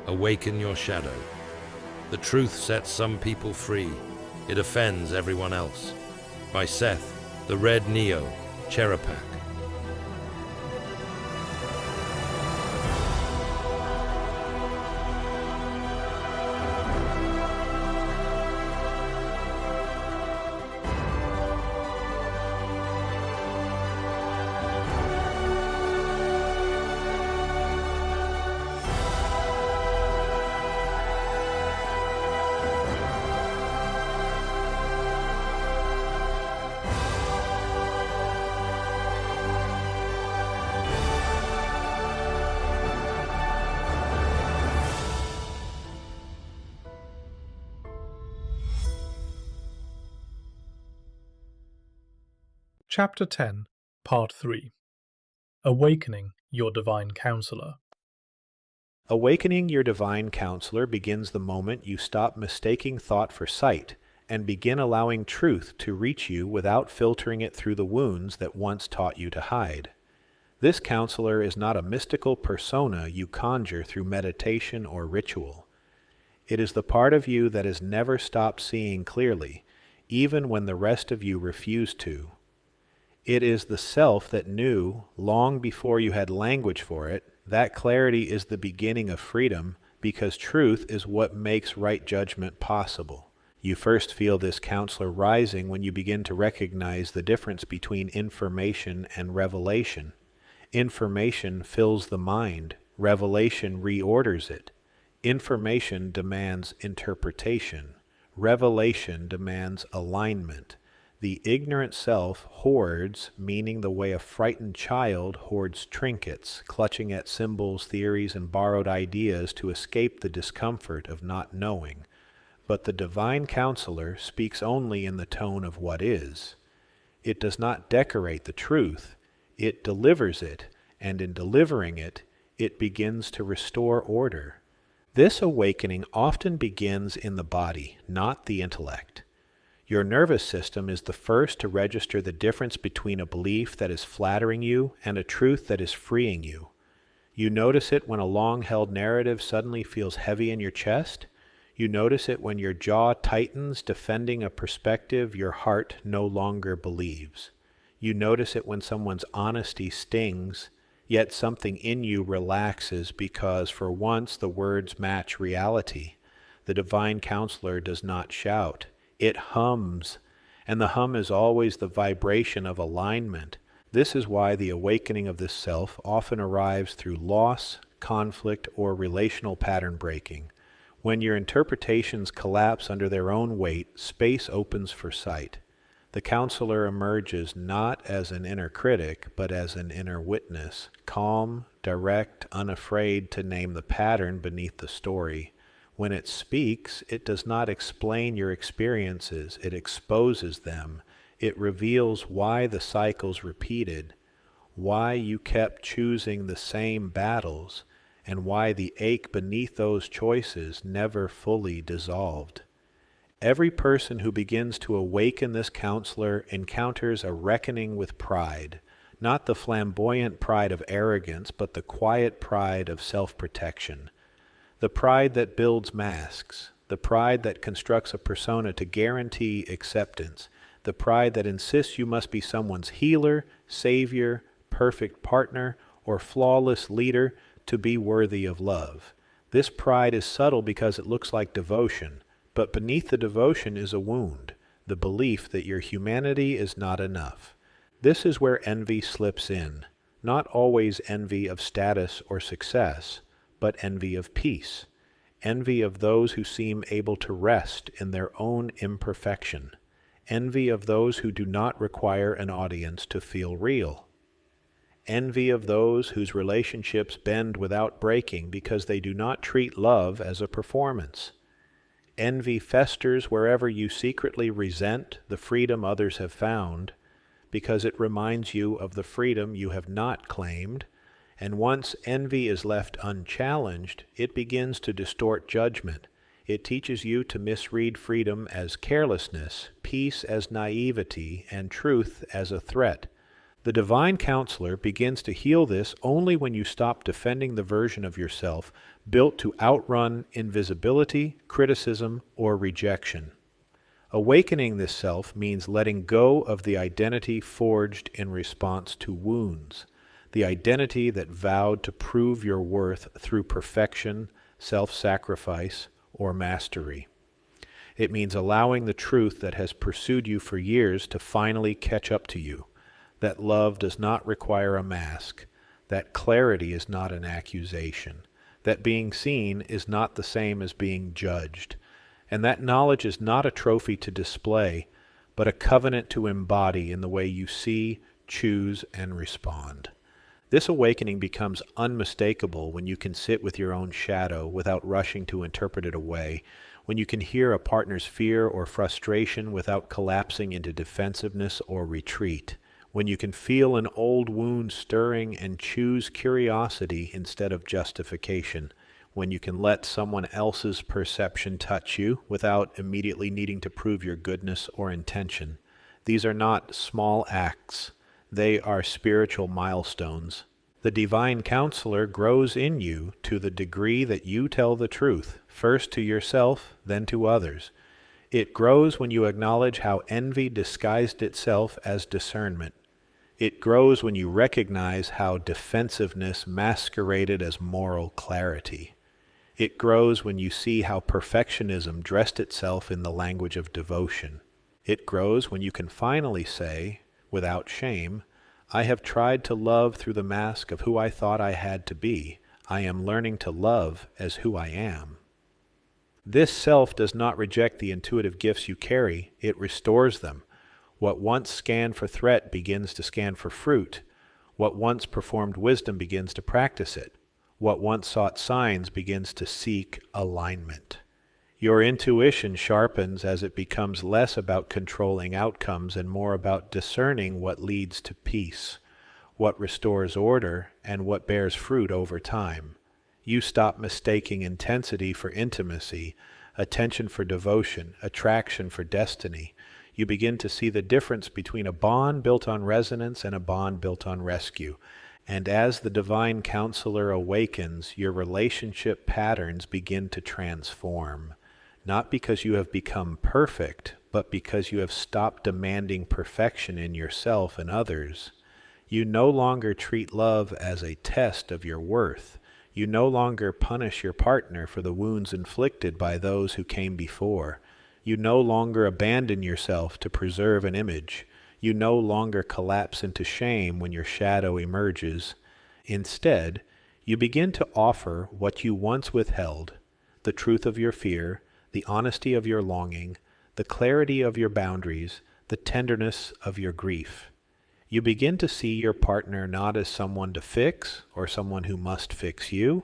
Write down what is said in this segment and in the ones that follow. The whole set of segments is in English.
Awaken your shadow. The truth sets some people free. It offends everyone else. By Seth, the Red Neo, Cherupak. Chapter 10, Part 3. Awakening Your Divine Counselor. Awakening your divine counselor begins the moment you stop mistaking thought for sight and begin allowing truth to reach you without filtering it through the wounds that once taught you to hide. This counselor is not a mystical persona you conjure through meditation or ritual. It is the part of you that has never stopped seeing clearly, even when the rest of you refused to. It is the self that knew, long before you had language for it, that clarity is the beginning of freedom, because truth is what makes right judgment possible. You first feel this counselor rising when you begin to recognize the difference between information and revelation. Information fills the mind, revelation reorders it. Information demands interpretation. Revelation demands alignment. The ignorant self hoards, meaning the way a frightened child hoards trinkets, clutching at symbols, theories, and borrowed ideas to escape the discomfort of not knowing. But the divine counselor speaks only in the tone of what is. It does not decorate the truth, it delivers it, and in delivering it, it begins to restore order. This awakening often begins in the body, not the intellect. Your nervous system is the first to register the difference between a belief that is flattering you and a truth that is freeing you. You notice it when a long-held narrative suddenly feels heavy in your chest. You notice it when your jaw tightens, defending a perspective your heart no longer believes. You notice it when someone's honesty stings, yet something in you relaxes because for once the words match reality. The divine counselor does not shout. It hums, and the hum is always the vibration of alignment. This is why the awakening of this self often arrives through loss, conflict, or relational pattern breaking. When your interpretations collapse under their own weight, space opens for sight. The counselor emerges not as an inner critic, but as an inner witness, calm, direct, unafraid to name the pattern beneath the story. When it speaks, it does not explain your experiences, it exposes them. It reveals why the cycles repeated, why you kept choosing the same battles, and why the ache beneath those choices never fully dissolved. Every person who begins to awaken this counselor encounters a reckoning with pride, not the flamboyant pride of arrogance, but the quiet pride of self-protection. The pride that builds masks, the pride that constructs a persona to guarantee acceptance, the pride that insists you must be someone's healer, savior, perfect partner, or flawless leader to be worthy of love. This pride is subtle because it looks like devotion, but beneath the devotion is a wound, the belief that your humanity is not enough. This is where envy slips in, not always envy of status or success, but envy of peace, envy of those who seem able to rest in their own imperfection, envy of those who do not require an audience to feel real, envy of those whose relationships bend without breaking because they do not treat love as a performance. Envy festers wherever you secretly resent the freedom others have found, because it reminds you of the freedom you have not claimed. And once envy is left unchallenged, it begins to distort judgment. It teaches you to misread freedom as carelessness, peace as naivety, and truth as a threat. The divine counselor begins to heal this only when you stop defending the version of yourself built to outrun invisibility, criticism, or rejection. Awakening this self means letting go of the identity forged in response to wounds, the identity that vowed to prove your worth through perfection, self-sacrifice, or mastery. It means allowing the truth that has pursued you for years to finally catch up to you, that love does not require a mask, that clarity is not an accusation, that being seen is not the same as being judged, and that knowledge is not a trophy to display, but a covenant to embody in the way you see, choose, and respond. This awakening becomes unmistakable when you can sit with your own shadow without rushing to interpret it away, when you can hear a partner's fear or frustration without collapsing into defensiveness or retreat, when you can feel an old wound stirring and choose curiosity instead of justification, when you can let someone else's perception touch you without immediately needing to prove your goodness or intention. These are not small acts. They are spiritual milestones. The divine counselor grows in you to the degree that you tell the truth, first to yourself, then to others. It grows when you acknowledge how envy disguised itself as discernment. It grows when you recognize how defensiveness masqueraded as moral clarity. It grows when you see how perfectionism dressed itself in the language of devotion. It grows when you can finally say, without shame, I have tried to love through the mask of who I thought I had to be. I am learning to love as who I am. This self does not reject the intuitive gifts you carry, it restores them. What once scanned for threat begins to scan for fruit. What once performed wisdom begins to practice it. What once sought signs begins to seek alignment. Your intuition sharpens as it becomes less about controlling outcomes and more about discerning what leads to peace, what restores order, and what bears fruit over time. You stop mistaking intensity for intimacy, attention for devotion, attraction for destiny. You begin to see the difference between a bond built on resonance and a bond built on rescue. And as the divine counselor awakens, your relationship patterns begin to transform. Not because you have become perfect, but because you have stopped demanding perfection in yourself and others. You no longer treat love as a test of your worth. You no longer punish your partner for the wounds inflicted by those who came before. You no longer abandon yourself to preserve an image. You no longer collapse into shame when your shadow emerges. Instead, you begin to offer what you once withheld, the truth of your fear, the honesty of your longing, the clarity of your boundaries, the tenderness of your grief. You begin to see your partner not as someone to fix or someone who must fix you,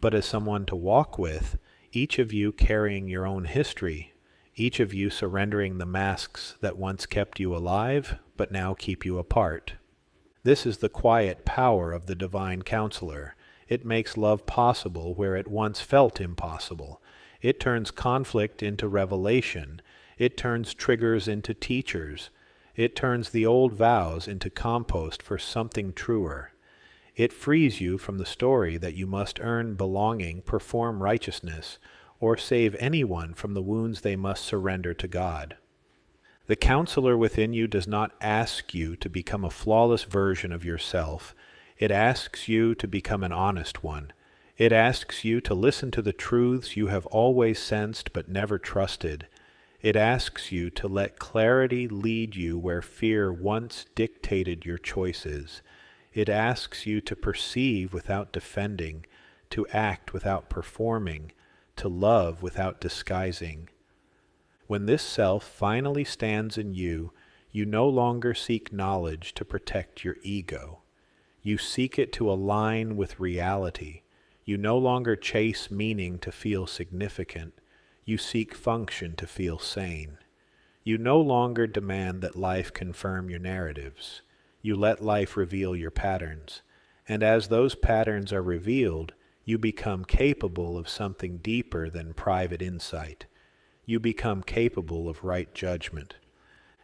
but as someone to walk with, each of you carrying your own history, each of you surrendering the masks that once kept you alive, but now keep you apart. This is the quiet power of the divine counselor. It makes love possible where it once felt impossible. It turns conflict into revelation. It turns triggers into teachers. It turns the old vows into compost for something truer. It frees you from the story that you must earn belonging, perform righteousness, or save anyone from the wounds they must surrender to God. The counselor within you does not ask you to become a flawless version of yourself. It asks you to become an honest one. It asks you to listen to the truths you have always sensed but never trusted. It asks you to let clarity lead you where fear once dictated your choices. It asks you to perceive without defending, to act without performing, to love without disguising. When this self finally stands in you, you no longer seek knowledge to protect your ego. You seek it to align with reality. You no longer chase meaning to feel significant. You seek function to feel sane. You no longer demand that life confirm your narratives. You let life reveal your patterns. And as those patterns are revealed, you become capable of something deeper than private insight. You become capable of right judgment.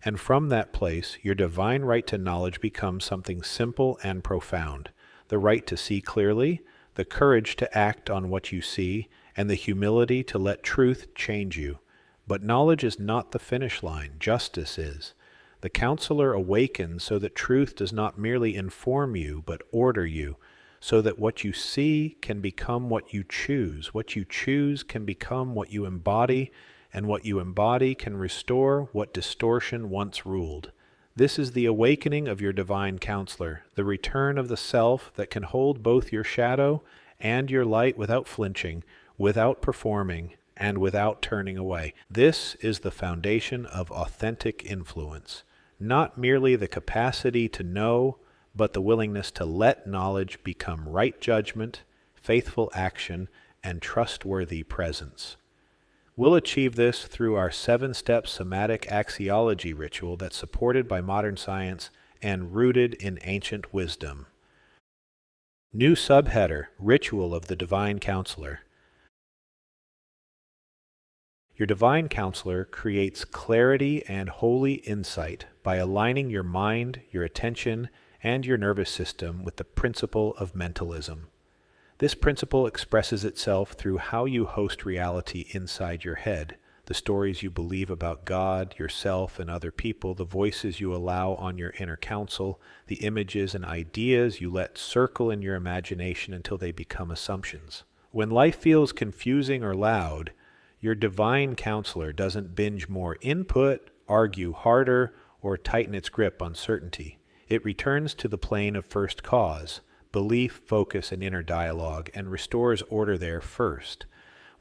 And from that place, your divine right to knowledge becomes something simple and profound. The right to see clearly, the courage to act on what you see, and the humility to let truth change you. But knowledge is not the finish line, justice is. The counselor awakens so that truth does not merely inform you, but order you, so that what you see can become what you choose. What you choose can become what you embody, and what you embody can restore what distortion once ruled. This is the awakening of your divine counselor, the return of the self that can hold both your shadow and your light without flinching, without performing, and without turning away. This is the foundation of authentic influence, not merely the capacity to know, but the willingness to let knowledge become right judgment, faithful action, and trustworthy presence. We'll achieve this through our 7-step somatic axiology ritual that's supported by modern science and rooted in ancient wisdom. New subheader, Ritual of the Divine Counselor. Your divine counselor creates clarity and holy insight by aligning your mind, your attention, and your nervous system with the principle of mentalism. This principle expresses itself through how you host reality inside your head, the stories you believe about God, yourself, and other people, the voices you allow on your inner council, the images and ideas you let circle in your imagination until they become assumptions. When life feels confusing or loud, your divine counselor doesn't binge more input, argue harder, or tighten its grip on certainty. It returns to the plane of first cause, belief, focus, and inner dialogue, and restores order there first.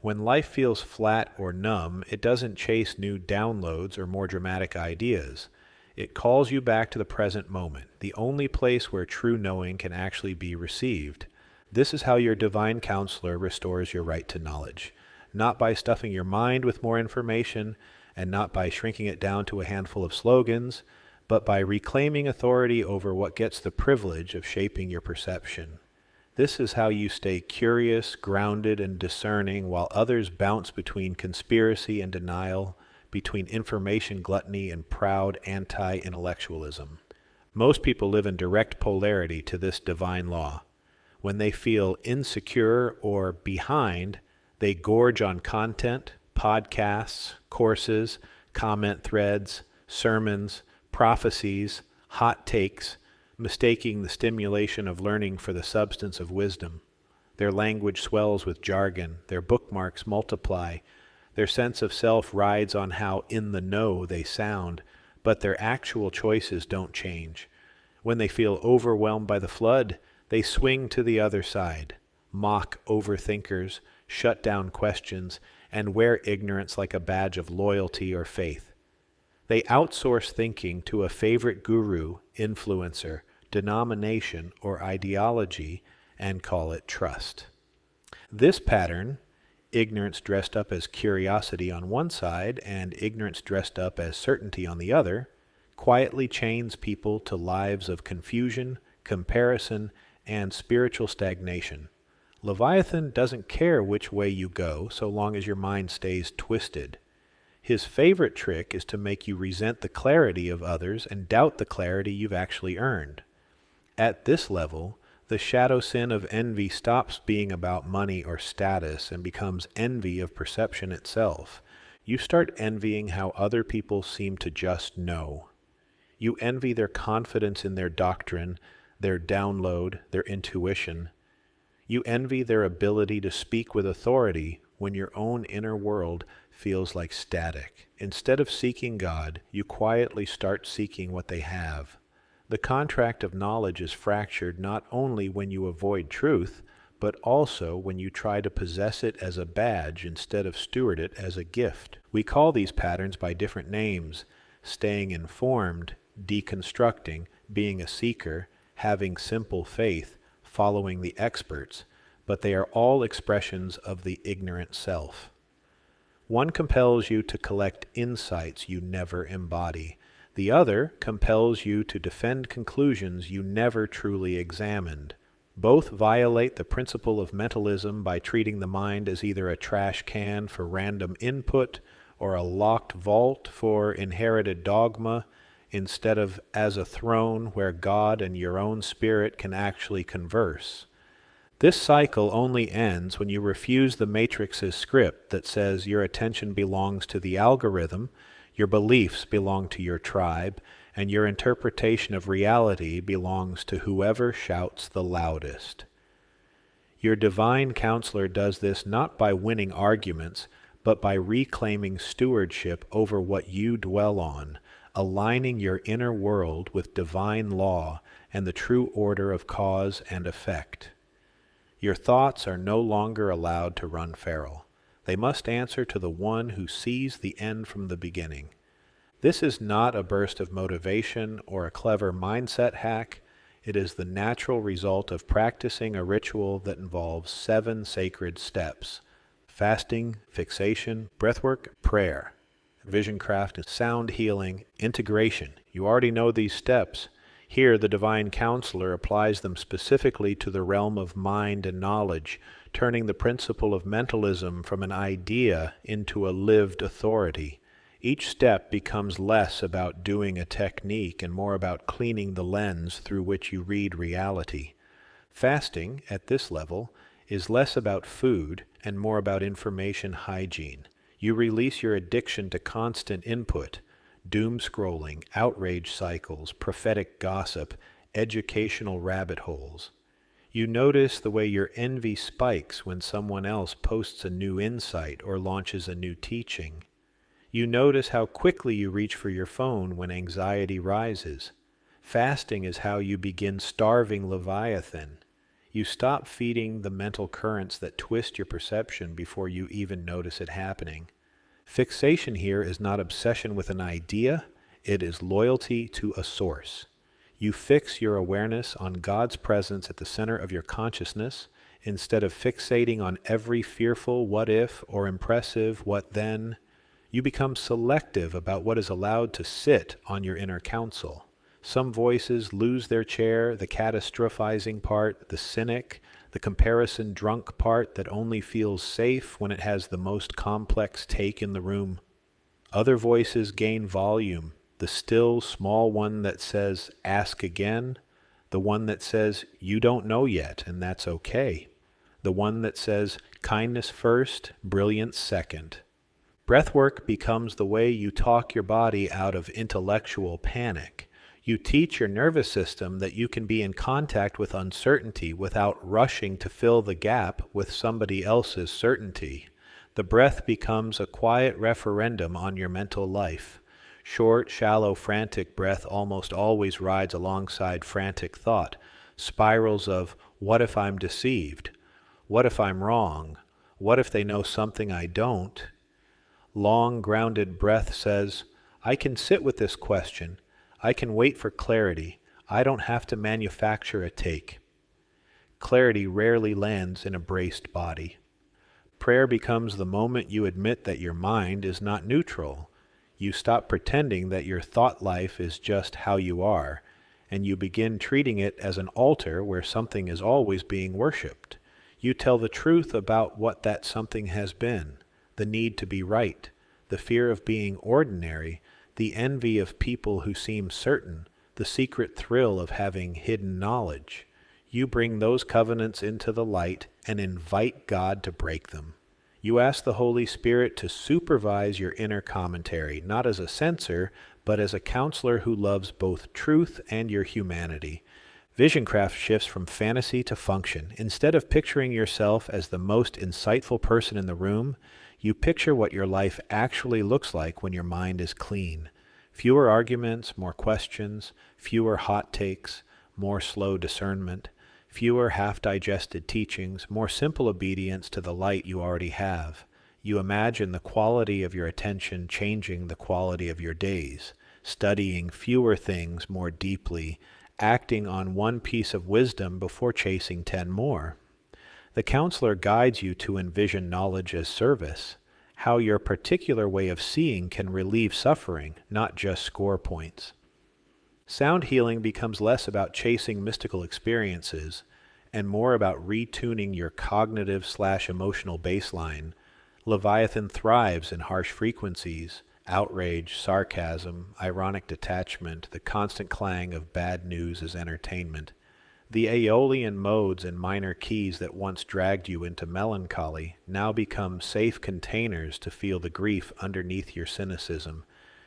When life feels flat or numb, it doesn't chase new downloads or more dramatic ideas. It calls you back to the present moment, the only place where true knowing can actually be received. This is how your divine counselor restores your right to knowledge, not by stuffing your mind with more information, and not by shrinking it down to a handful of slogans, but by reclaiming authority over what gets the privilege of shaping your perception. This is how you stay curious, grounded, and discerning while others bounce between conspiracy and denial, between information gluttony and proud anti-intellectualism. Most people live in direct polarity to this divine law. When they feel insecure or behind, they gorge on content, podcasts, courses, comment threads, sermons, prophecies, hot takes, mistaking the stimulation of learning for the substance of wisdom. Their language swells with jargon, their bookmarks multiply, their sense of self rides on how in the know they sound, but their actual choices don't change. When they feel overwhelmed by the flood, they swing to the other side, mock overthinkers, shut down questions, and wear ignorance like a badge of loyalty or faith. They outsource thinking to a favorite guru, influencer, denomination, or ideology and call it trust. This pattern, ignorance dressed up as curiosity on one side and ignorance dressed up as certainty on the other, quietly chains people to lives of confusion, comparison, and spiritual stagnation. Leviathan doesn't care which way you go so long as your mind stays twisted. His favorite trick is to make you resent the clarity of others and doubt the clarity you've actually earned. At this level, the shadow sin of envy stops being about money or status and becomes envy of perception itself. You start envying how other people seem to just know. You envy their confidence in their doctrine, their download, their intuition. You envy their ability to speak with authority when your own inner world feels like static. Instead of seeking God, you quietly start seeking what they have. The contract of knowledge is fractured not only when you avoid truth, but also when you try to possess it as a badge instead of steward it as a gift. We call these patterns by different names: staying informed, deconstructing, being a seeker, having simple faith, following the experts, but they are all expressions of the ignorant self. One compels you to collect insights you never embody. The other compels you to defend conclusions you never truly examined. Both violate the principle of mentalism by treating the mind as either a trash can for random input or a locked vault for inherited dogma, instead of as a throne where God and your own spirit can actually converse. This cycle only ends when you refuse the Matrix's script that says your attention belongs to the algorithm, your beliefs belong to your tribe, and your interpretation of reality belongs to whoever shouts the loudest. Your divine counselor does this not by winning arguments, but by reclaiming stewardship over what you dwell on, aligning your inner world with divine law and the true order of cause and effect. Your thoughts are no longer allowed to run feral. They must answer to the one who sees the end from the beginning. This is not a burst of motivation or a clever mindset hack. It is the natural result of practicing a ritual that involves 7 sacred steps: fasting, fixation, breathwork, prayer, vision craft, sound healing, integration. You already know these steps. Here, the divine counselor applies them specifically to the realm of mind and knowledge, turning the principle of mentalism from an idea into a lived authority. Each step becomes less about doing a technique and more about cleaning the lens through which you read reality. Fasting, at this level, is less about food and more about information hygiene. You release your addiction to constant input, doom scrolling, outrage cycles, prophetic gossip, educational rabbit holes. You notice the way your envy spikes when someone else posts a new insight or launches a new teaching. You notice how quickly you reach for your phone when anxiety rises. Fasting is how you begin starving Leviathan. You stop feeding the mental currents that twist your perception before you even notice it happening. Fixation here is not obsession with an idea, it is loyalty to a source. You fix your awareness on God's presence at the center of your consciousness, instead of fixating on every fearful what if or impressive what then. You become selective about what is allowed to sit on your inner council. Some voices lose their chair, the catastrophizing part, the cynic, the comparison drunk part that only feels safe when it has the most complex take in the room. Other voices gain volume, the still small one that says, ask again, the one that says, you don't know yet, and that's okay, the one that says, kindness first, brilliance second. Breathwork becomes the way you talk your body out of intellectual panic. You teach your nervous system that you can be in contact with uncertainty without rushing to fill the gap with somebody else's certainty. The breath becomes a quiet referendum on your mental life. Short, shallow, frantic breath almost always rides alongside frantic thought. Spirals of, what if I'm deceived? What if I'm wrong? What if they know something I don't? Long, grounded breath says, I can sit with this question. I can wait for clarity. I don't have to manufacture a take. Clarity rarely lands in a braced body. Prayer becomes the moment you admit that your mind is not neutral. You stop pretending that your thought life is just how you are, and you begin treating it as an altar where something is always being worshipped. You tell the truth about what that something has been, the need to be right, the fear of being ordinary, the envy of people who seem certain, the secret thrill of having hidden knowledge. You bring those covenants into the light and invite God to break them. You ask the Holy Spirit to supervise your inner commentary, not as a censor, but as a counselor who loves both truth and your humanity. Visioncraft shifts from fantasy to function. Instead of picturing yourself as the most insightful person in the room, you picture what your life actually looks like when your mind is clean. Fewer arguments, more questions, fewer hot takes, more slow discernment, fewer half-digested teachings, more simple obedience to the light you already have. You imagine the quality of your attention changing the quality of your days, studying fewer things more deeply, acting on one piece of wisdom before chasing 10 more. The counselor guides you to envision knowledge as service, how your particular way of seeing can relieve suffering, not just score points. Sound healing becomes less about chasing mystical experiences and more about retuning your cognitive/emotional baseline, Leviathan thrives in harsh frequencies, outrage, sarcasm, ironic detachment, the constant clang of bad news as entertainment. The Aeolian modes and minor keys that once dragged you into melancholy now become safe containers to feel the grief underneath your cynicism.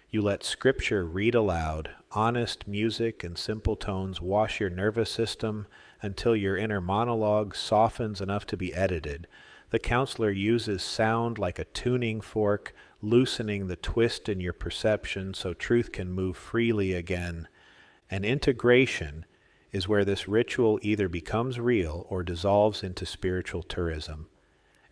You let Scripture read aloud, honest music and simple tones wash your nervous system until your inner monologue softens enough to be edited. The counselor uses sound like a tuning fork, loosening the twist in your perception so truth can move freely again. An integration is where this ritual either becomes real or dissolves into spiritual tourism.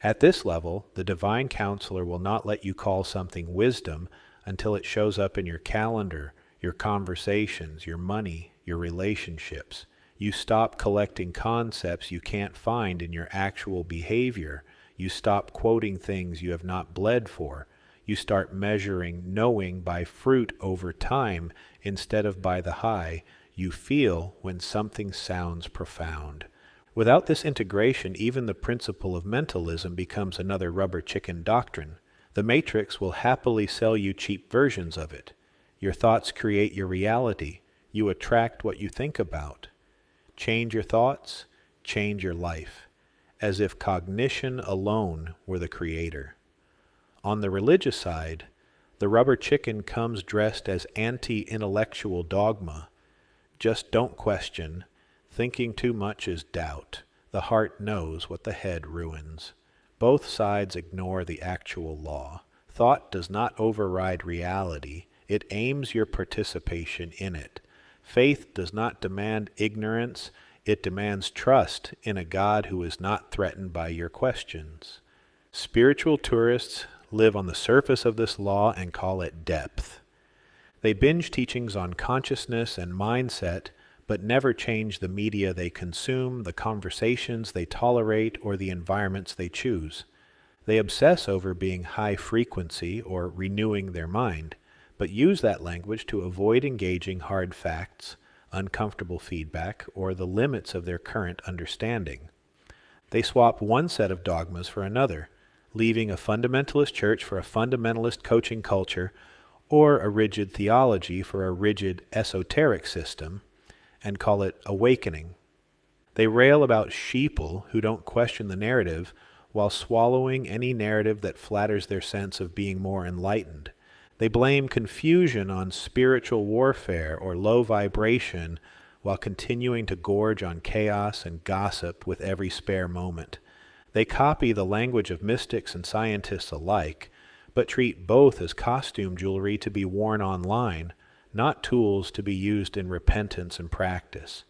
At this level, the divine counselor will not let you call something wisdom until it shows up in your calendar, your conversations, your money, your relationships. You stop collecting concepts you can't find in your actual behavior. You stop quoting things you have not bled for. You start measuring knowing by fruit over time instead of by the high you feel when something sounds profound. Without this integration, even the principle of mentalism becomes another rubber chicken doctrine. The Matrix will happily sell you cheap versions of it. Your thoughts create your reality. You attract what you think about. Change your thoughts, change your life, as if cognition alone were the creator. On the religious side, the rubber chicken comes dressed as anti-intellectual dogma. Just don't question. Thinking too much is doubt. The heart knows what the head ruins. Both sides ignore the actual law. Thought does not override reality. It aims your participation in it. Faith does not demand ignorance. It demands trust in a God who is not threatened by your questions. Spiritual tourists live on the surface of this law and call it depth. They binge teachings on consciousness and mindset, but never change the media they consume, the conversations they tolerate, or the environments they choose. They obsess over being high frequency or renewing their mind, but use that language to avoid engaging hard facts, uncomfortable feedback, or the limits of their current understanding. They swap one set of dogmas for another, leaving a fundamentalist church for a fundamentalist coaching culture, or a rigid theology for a rigid esoteric system, and call it awakening. They rail about sheeple who don't question the narrative while swallowing any narrative that flatters their sense of being more enlightened. They blame confusion on spiritual warfare or low vibration while continuing to gorge on chaos and gossip with every spare moment. They copy the language of mystics and scientists alike, but treat both as costume jewelry to be worn online, not tools to be used in repentance and practice.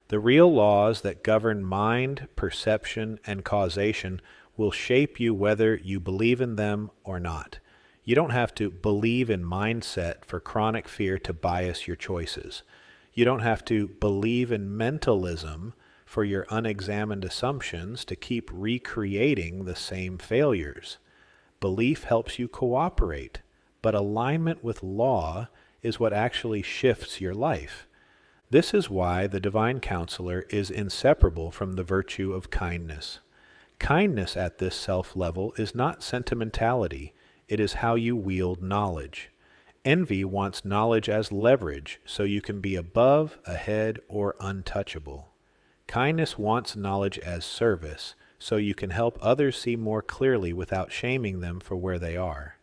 The real laws that govern mind, perception, and causation will shape you whether you believe in them or not. You don't have to believe in mindset for chronic fear to bias your choices. You don't have to believe in mentalism for your unexamined assumptions to keep recreating the same failures. Belief helps you cooperate, but alignment with law is what actually shifts your life. This is why the divine counselor is inseparable from the virtue of kindness. Kindness at this self-level is not sentimentality, it is how you wield knowledge. Envy wants knowledge as leverage, so you can be above, ahead, or untouchable. Kindness wants knowledge as service, so you can help others see more clearly without shaming them for where they are.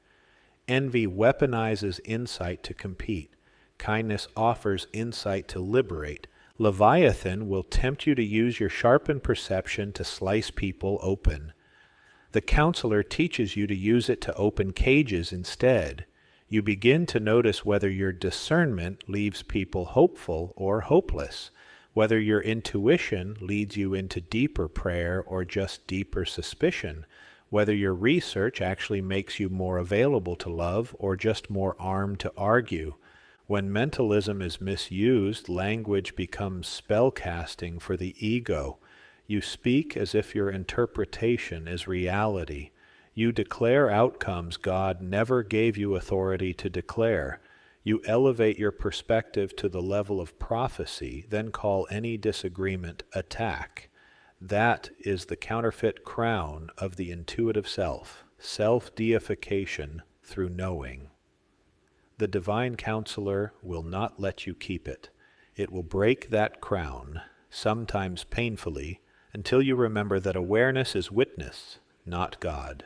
Envy weaponizes insight to compete. Kindness offers insight to liberate. Leviathan will tempt you to use your sharpened perception to slice people open. The counselor teaches you to use it to open cages instead. You begin to notice whether your discernment leaves people hopeful or hopeless, whether your intuition leads you into deeper prayer or just deeper suspicion, whether your research actually makes you more available to love or just more armed to argue. When mentalism is misused, language becomes spellcasting for the ego. You speak as if your interpretation is reality. You declare outcomes God never gave you authority to declare. You elevate your perspective to the level of prophecy, then call any disagreement attack. That is the counterfeit crown of the intuitive self, self-deification through knowing. The divine counselor will not let you keep it. It will break that crown, sometimes painfully, until you remember that awareness is witness, not God.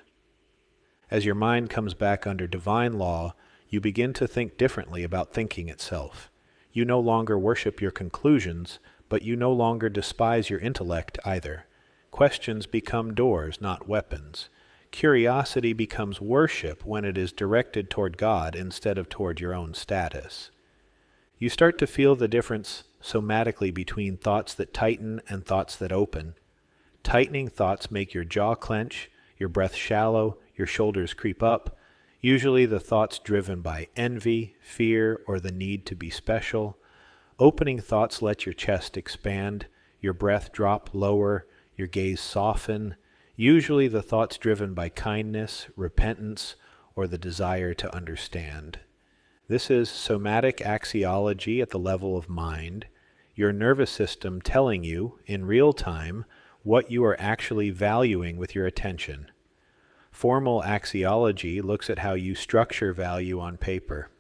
As your mind comes back under divine law, you begin to think differently about thinking itself. You no longer worship your conclusions, but you no longer despise your intellect either. Questions become doors, not weapons. Curiosity becomes worship when it is directed toward God instead of toward your own status. You start to feel the difference somatically between thoughts that tighten and thoughts that open. Tightening thoughts make your jaw clench, your breath shallow, your shoulders creep up, usually the thoughts driven by envy, fear, or the need to be special. Opening thoughts let your chest expand, your breath drop lower, your gaze soften, usually the thoughts driven by kindness, repentance, or the desire to understand. This is somatic axiology at the level of mind, your nervous system telling you, in real time, what you are actually valuing with your attention. Formal axiology looks at how you structure value on paper.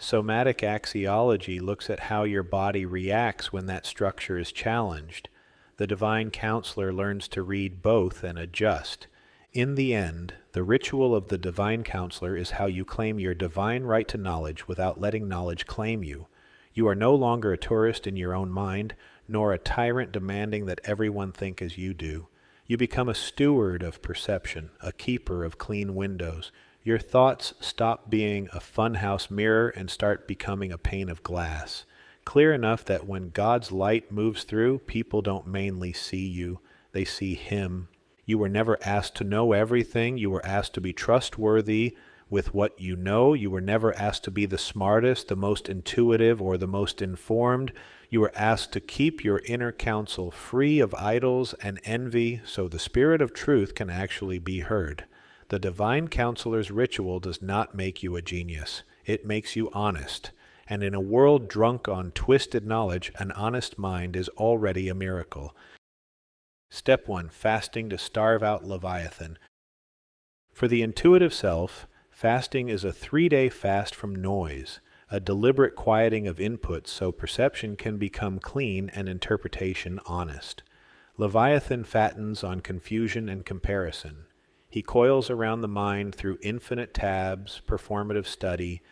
Somatic axiology looks at how your body reacts when that structure is challenged. The divine counselor learns to read both and adjust. In the end, the ritual of the divine counselor is how you claim your divine right to knowledge without letting knowledge claim you. You are no longer a tourist in your own mind, nor a tyrant demanding that everyone think as you do. You become a steward of perception, a keeper of clean windows. Your thoughts stop being a funhouse mirror and start becoming a pane of glass, clear enough that when God's light moves through, people don't mainly see you, they see Him. You were never asked to know everything. You were asked to be trustworthy with what you know. You were never asked to be the smartest, the most intuitive, or the most informed. You were asked to keep your inner counsel free of idols and envy so the spirit of truth can actually be heard. The divine counselor's ritual does not make you a genius. It makes you honest. And in a world drunk on twisted knowledge, an honest mind is already a miracle. Step 1. Fasting to starve out Leviathan. For the intuitive self, fasting is a 3-day fast from noise, a deliberate quieting of inputs so perception can become clean and interpretation honest. Leviathan fattens on confusion and comparison. He coils around the mind through infinite tabs, performative study,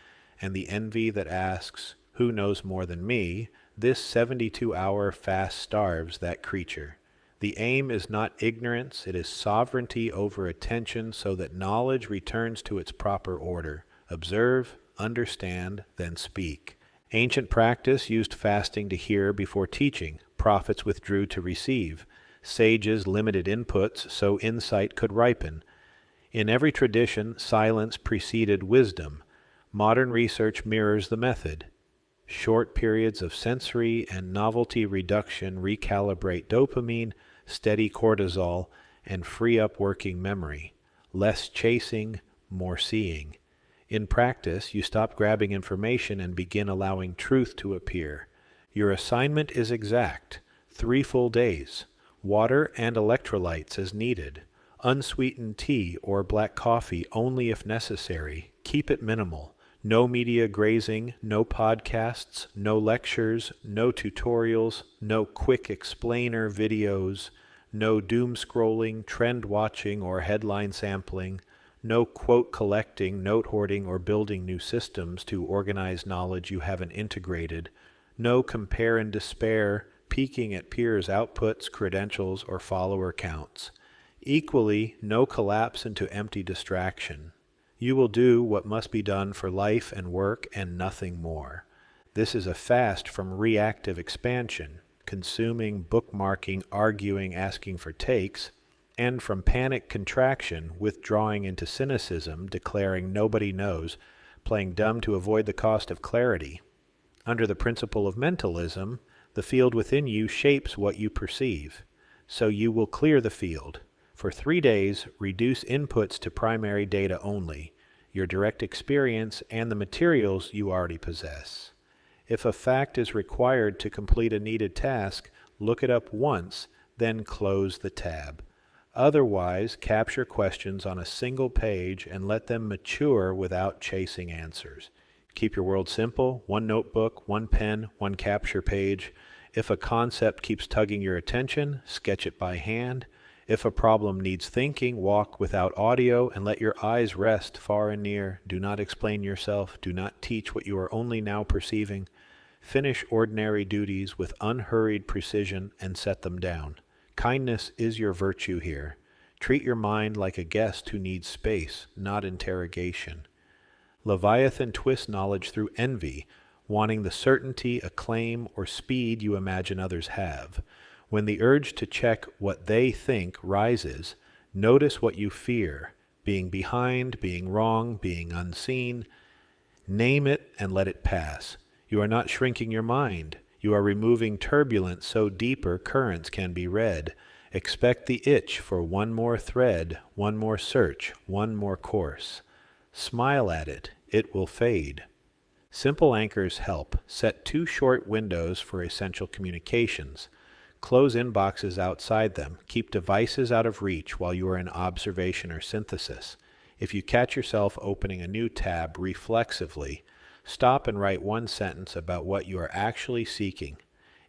and the envy that asks, "Who knows more than me?" This 72-hour fast starves that creature. The aim is not ignorance, it is sovereignty over attention so that knowledge returns to its proper order. Observe, understand, then speak. Ancient practice used fasting to hear before teaching. Prophets withdrew to receive. Sages limited inputs so insight could ripen. In every tradition, silence preceded wisdom. Modern research mirrors the method. Short periods of sensory and novelty reduction recalibrate dopamine, steady cortisol, and free up working memory. Less chasing, more seeing. In practice, you stop grabbing information and begin allowing truth to appear. Your assignment is exact. 3 full days. Water and electrolytes as needed. Unsweetened tea or black coffee only if necessary. Keep it minimal. No media grazing, no podcasts, no lectures, no tutorials, no quick explainer videos, no doom scrolling, trend watching, or headline sampling, no quote collecting, note hoarding, or building new systems to organize knowledge you haven't integrated, no compare and despair, peeking at peers' outputs, credentials, or follower counts. Equally, no collapse into empty distraction. You will do what must be done for life and work and nothing more. This is a fast from reactive expansion, consuming, bookmarking, arguing, asking for takes, and from panic contraction, withdrawing into cynicism, declaring nobody knows, playing dumb to avoid the cost of clarity. Under the principle of mentalism, the field within you shapes what you perceive. So you will clear the field. For 3 days, reduce inputs to primary data only, your direct experience and the materials you already possess. If a fact is required to complete a needed task, look it up once, then close the tab. Otherwise, capture questions on a single page and let them mature without chasing answers. Keep your world simple: one notebook, one pen, one capture page. If a concept keeps tugging your attention, sketch it by hand. If a problem needs thinking, walk without audio and let your eyes rest far and near. Do not explain yourself. Do not teach what you are only now perceiving. Finish ordinary duties with unhurried precision and set them down. Kindness is your virtue here. Treat your mind like a guest who needs space, not interrogation. Leviathan twists knowledge through envy, wanting the certainty, acclaim, or speed you imagine others have. When the urge to check what they think rises, notice what you fear: being behind, being wrong, being unseen. Name it and let it pass. You are not shrinking your mind. You are removing turbulence so deeper currents can be read. Expect the itch for one more thread, one more search, one more course. Smile at it. It will fade. Simple anchors help. Set 2 short windows for essential communications. Close inboxes outside them. Keep devices out of reach while you are in observation or synthesis. If you catch yourself opening a new tab reflexively, stop and write one sentence about what you are actually seeking.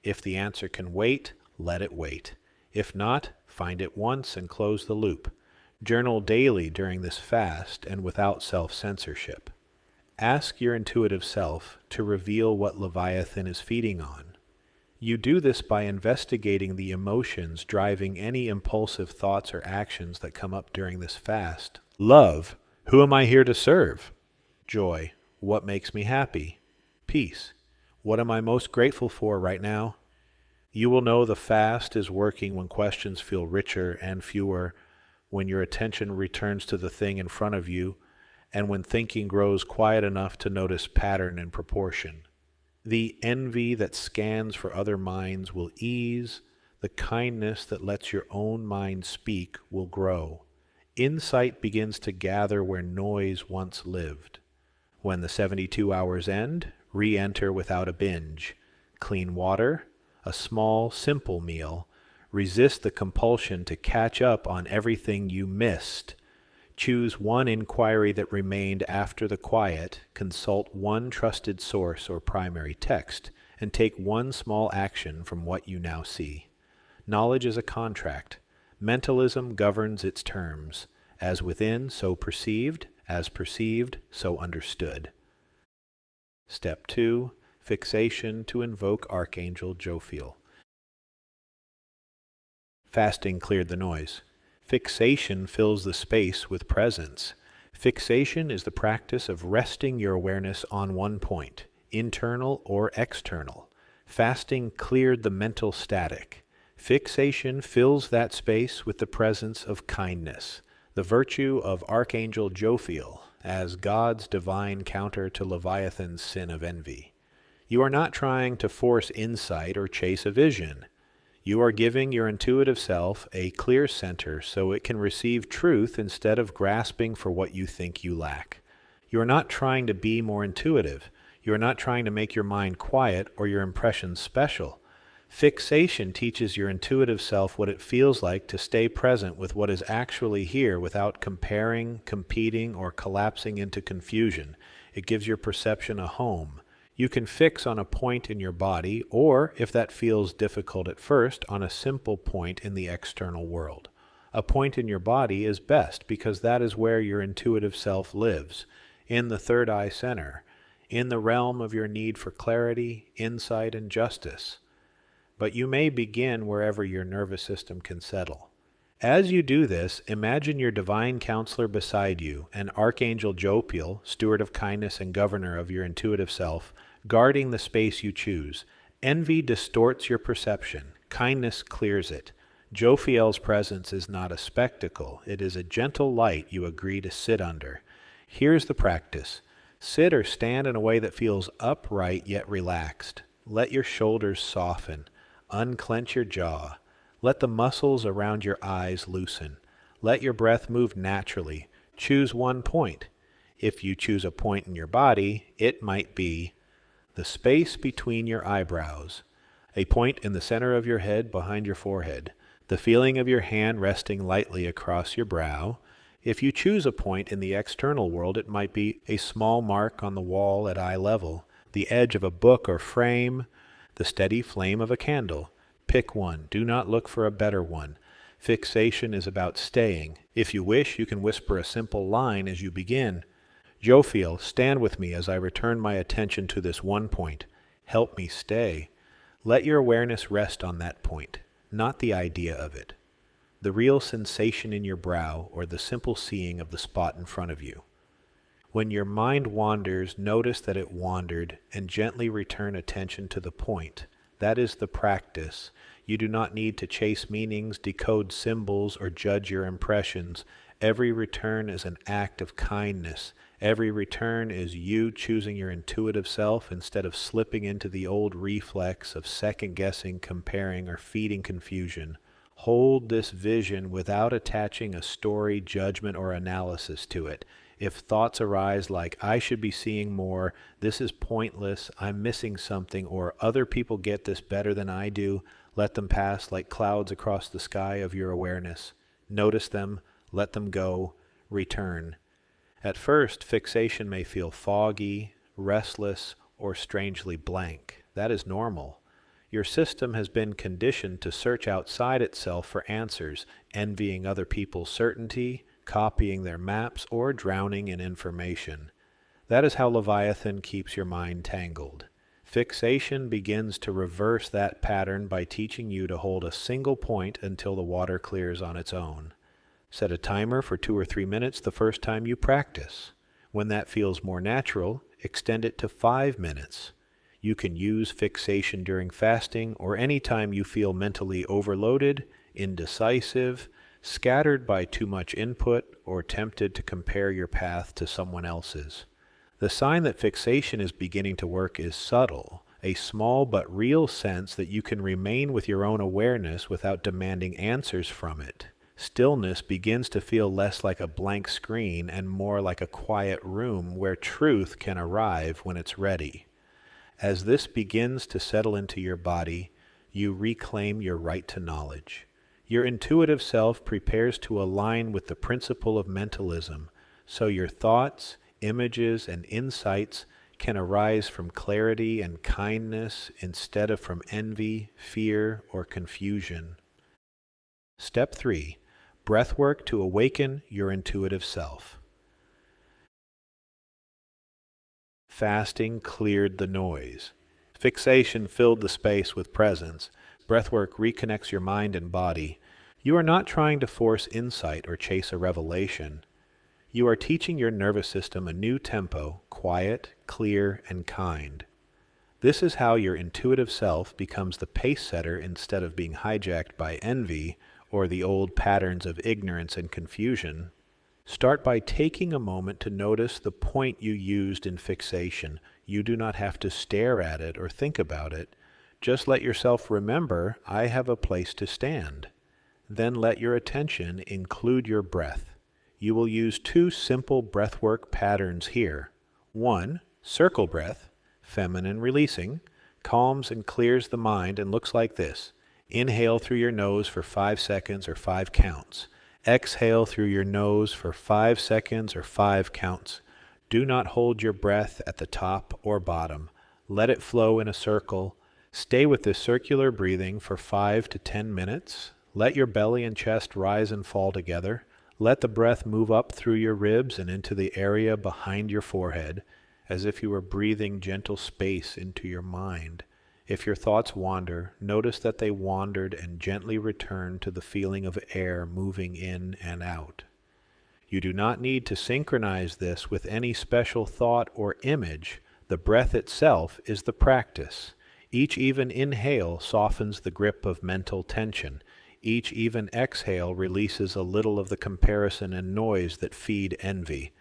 If the answer can wait, let it wait. If not, find it once and close the loop. Journal daily during this fast and without self-censorship. Ask your intuitive self to reveal what Leviathan is feeding on. You do this by investigating the emotions driving any impulsive thoughts or actions that come up during this fast. Love: who am I here to serve? Joy: what makes me happy? Peace: what am I most grateful for right now? You will know the fast is working when questions feel richer and fewer, when your attention returns to the thing in front of you, and when thinking grows quiet enough to notice pattern and proportion. The envy that scans for other minds will ease. The kindness that lets your own mind speak will grow. Insight begins to gather where noise once lived. When the 72 hours end, re-enter without a binge. Clean water, a small, simple meal. Resist the compulsion to catch up on everything you missed. Choose one inquiry that remained after the quiet, consult one trusted source or primary text, and take one small action from what you now see. Knowledge is a contract. Mentalism governs its terms. As within, so perceived; as perceived, so understood. Step 2. Fixation to invoke Archangel Jophiel. Fasting cleared the noise. Fixation fills the space with presence. Fixation is the practice of resting your awareness on one point, internal or external. Fasting cleared the mental static. Fixation fills that space with the presence of kindness, the virtue of Archangel Jophiel, as God's divine counter to Leviathan's sin of envy. You are not trying to force insight or chase a vision. You are giving your intuitive self a clear center so it can receive truth instead of grasping for what you think you lack. You are not trying to be more intuitive. You are not trying to make your mind quiet or your impressions special. Fixation teaches your intuitive self what it feels like to stay present with what is actually here without comparing, competing, or collapsing into confusion. It gives your perception a home. You can fix on a point in your body, or, if that feels difficult at first, on a simple point in the external world. A point in your body is best because that is where your intuitive self lives, in the third eye center, in the realm of your need for clarity, insight, and justice. But you may begin wherever your nervous system can settle. As you do this, imagine your divine counselor beside you, and Archangel Jophiel, steward of kindness and governor of your intuitive self, guarding the space you choose. Envy distorts your perception. Kindness clears it. Jophiel's presence is not a spectacle. It is a gentle light you agree to sit under. Here's the practice. Sit or stand in a way that feels upright yet relaxed. Let your shoulders soften. Unclench your jaw. Let the muscles around your eyes loosen. Let your breath move naturally. Choose one point. If you choose a point in your body, it might be the space between your eyebrows, a point in the center of your head behind your forehead, The feeling of your hand resting lightly across your brow. If you choose a point in the external world, it might be a small mark on the wall at eye level, the edge of a book or frame, the steady flame of a candle. Pick one. Do not look for a better one. Fixation is about staying. If you wish, you can whisper a simple line as you begin. Jophiel, stand with me as I return my attention to this one point. Help me stay. Let your awareness rest on that point, not the idea of it, the real sensation in your brow or the simple seeing of the spot in front of you. When your mind wanders, notice that it wandered and gently return attention to the point. That is the practice. You do not need to chase meanings, decode symbols, or judge your impressions. Every return is an act of kindness. Every return is you choosing your intuitive self instead of slipping into the old reflex of second-guessing, comparing, or feeding confusion. Hold this vision without attaching a story, judgment, or analysis to it. If thoughts arise like, I should be seeing more, this is pointless, I'm missing something, or other people get this better than I do, let them pass like clouds across the sky of your awareness. Notice them, let them go, return. At first, fixation may feel foggy, restless, or strangely blank. That is normal. Your system has been conditioned to search outside itself for answers, envying other people's certainty, copying their maps, or drowning in information. That is how Leviathan keeps your mind tangled. Fixation begins to reverse that pattern by teaching you to hold a single point until the water clears on its own. Set a timer for 2 or 3 minutes the first time you practice. When that feels more natural, extend it to 5 minutes. You can use fixation during fasting or any time you feel mentally overloaded, indecisive, scattered by too much input, or tempted to compare your path to someone else's. The sign that fixation is beginning to work is subtle, a small but real sense that you can remain with your own awareness without demanding answers from it. Stillness begins to feel less like a blank screen and more like a quiet room where truth can arrive when it's ready. As this begins to settle into your body, you reclaim your right to knowledge. Your intuitive self prepares to align with the principle of mentalism, so your thoughts, images, and insights can arise from clarity and kindness instead of from envy, fear, or confusion. Step 3. Breathwork to awaken your intuitive self. Fasting cleared the noise. Fixation filled the space with presence. Breathwork reconnects your mind and body. You are not trying to force insight or chase a revelation. You are teaching your nervous system a new tempo, quiet, clear, and kind. This is how your intuitive self becomes the pace setter instead of being hijacked by envy or the old patterns of ignorance and confusion. Start by taking a moment to notice the point you used in fixation. You do not have to stare at it or think about it. Just let yourself remember, I have a place to stand. Then let your attention include your breath. You will use 2 simple breathwork patterns here. 1, circle breath, feminine releasing, calms and clears the mind and looks like this. Inhale through your nose for 5 seconds or 5 counts. Exhale through your nose for 5 seconds or 5 counts. Do not hold your breath at the top or bottom. Let it flow in a circle. Stay with this circular breathing for 5 to 10 minutes. Let your belly and chest rise and fall together. Let the breath move up through your ribs and into the area behind your forehead, as if you were breathing gentle space into your mind. If your thoughts wander, notice that they wandered and gently return to the feeling of air moving in and out. You do not need to synchronize this with any special thought or image. The breath itself is the practice. Each even inhale softens the grip of mental tension. Each even exhale releases a little of the comparison and noise that feed envy.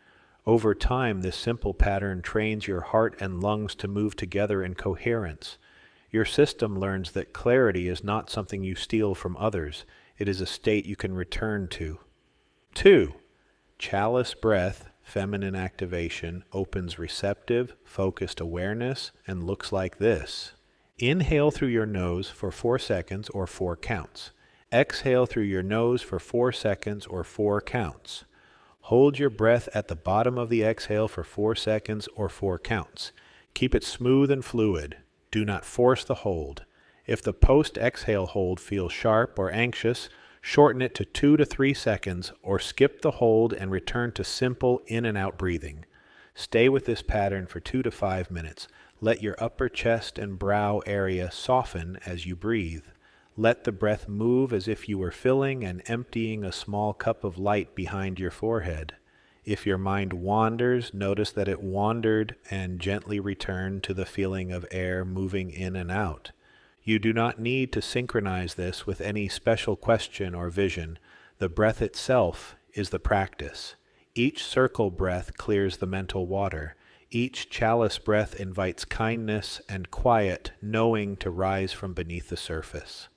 Over time, this simple pattern trains your heart and lungs to move together in coherence. Your system learns that clarity is not something you steal from others. It is a state you can return to. 2. Chalice breath, feminine activation, opens receptive, focused awareness, and looks like this. Inhale through your nose for 4 seconds or 4 counts. Exhale through your nose for 4 seconds or 4 counts. Hold your breath at the bottom of the exhale for 4 seconds or 4 counts. Keep it smooth and fluid. Do not force the hold. If the post-exhale hold feels sharp or anxious, shorten it to 2 to 3 seconds or skip the hold and return to simple in and out breathing. Stay with this pattern for 2 to 5 minutes. Let your upper chest and brow area soften as you breathe. Let the breath move as if you were filling and emptying a small cup of light behind your forehead. If your mind wanders, notice that it wandered and gently return to the feeling of air moving in and out. You do not need to synchronize this with any special question or vision. The breath itself is the practice. Each circle breath clears the mental water. Each chalice breath invites kindness and quiet, knowing to rise from beneath the surface.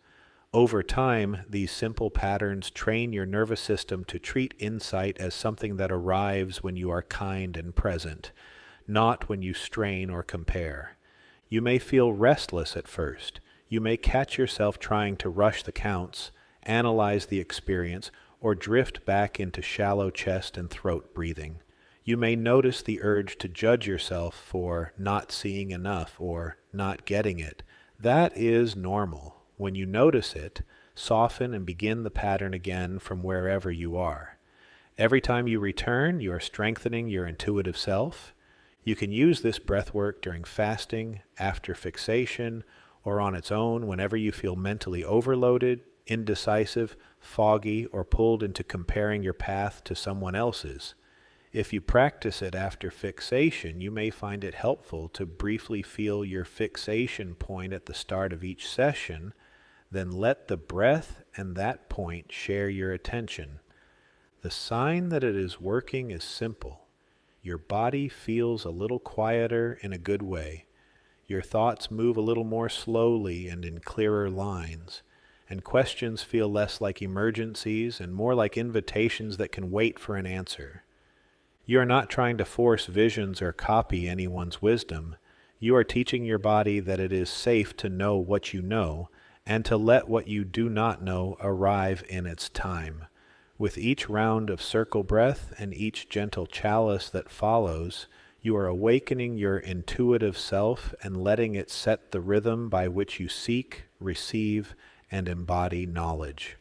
Over time, these simple patterns train your nervous system to treat insight as something that arrives when you are kind and present, not when you strain or compare. You may feel restless at first. You may catch yourself trying to rush the counts, analyze the experience, or drift back into shallow chest and throat breathing. You may notice the urge to judge yourself for not seeing enough or not getting it. That is normal. When you notice it, soften and begin the pattern again from wherever you are. Every time you return, you are strengthening your intuitive self. You can use this breath work during fasting, after fixation, or on its own whenever you feel mentally overloaded, indecisive, foggy, or pulled into comparing your path to someone else's. If you practice it after fixation, you may find it helpful to briefly feel your fixation point at the start of each session. Then let the breath and that point share your attention. The sign that it is working is simple. Your body feels a little quieter in a good way. Your thoughts move a little more slowly and in clearer lines, and questions feel less like emergencies and more like invitations that can wait for an answer. You are not trying to force visions or copy anyone's wisdom. You are teaching your body that it is safe to know what you know, and to let what you do not know arrive in its time. With each round of circle breath and each gentle chalice that follows, you are awakening your intuitive self and letting it set the rhythm by which you seek, receive, and embody knowledge.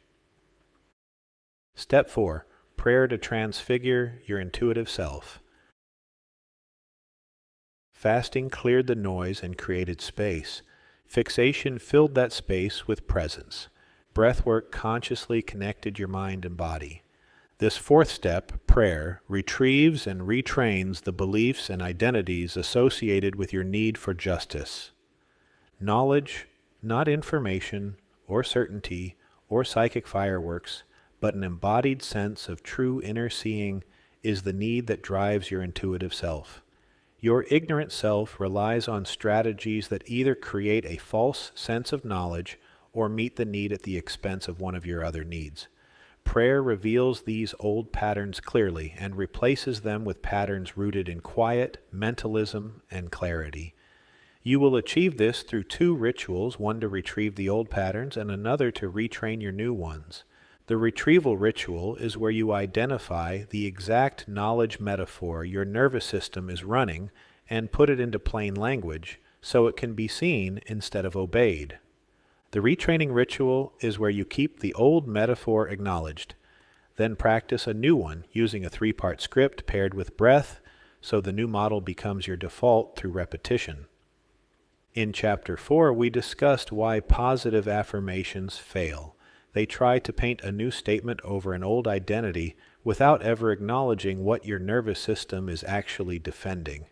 Step 4. Prayer to transfigure your intuitive self. Fasting cleared the noise and created space. Fixation filled that space with presence. Breathwork consciously connected your mind and body. This fourth step, prayer, retrieves and retrains the beliefs and identities associated with your need for justice. Knowledge, not information or certainty or psychic fireworks, but an embodied sense of true inner seeing, is the need that drives your intuitive self. Your ignorant self relies on strategies that either create a false sense of knowledge or meet the need at the expense of one of your other needs. Prayer reveals these old patterns clearly and replaces them with patterns rooted in quiet, mentalism, and clarity. You will achieve this through 2 rituals, one to retrieve the old patterns and another to retrain your new ones. The retrieval ritual is where you identify the exact knowledge metaphor your nervous system is running and put it into plain language so it can be seen instead of obeyed. The retraining ritual is where you keep the old metaphor acknowledged, then practice a new one using a 3-part script paired with breath so the new model becomes your default through repetition. In Chapter 4, we discussed why positive affirmations fail. They try to paint a new statement over an old identity without ever acknowledging what your nervous system is actually defending.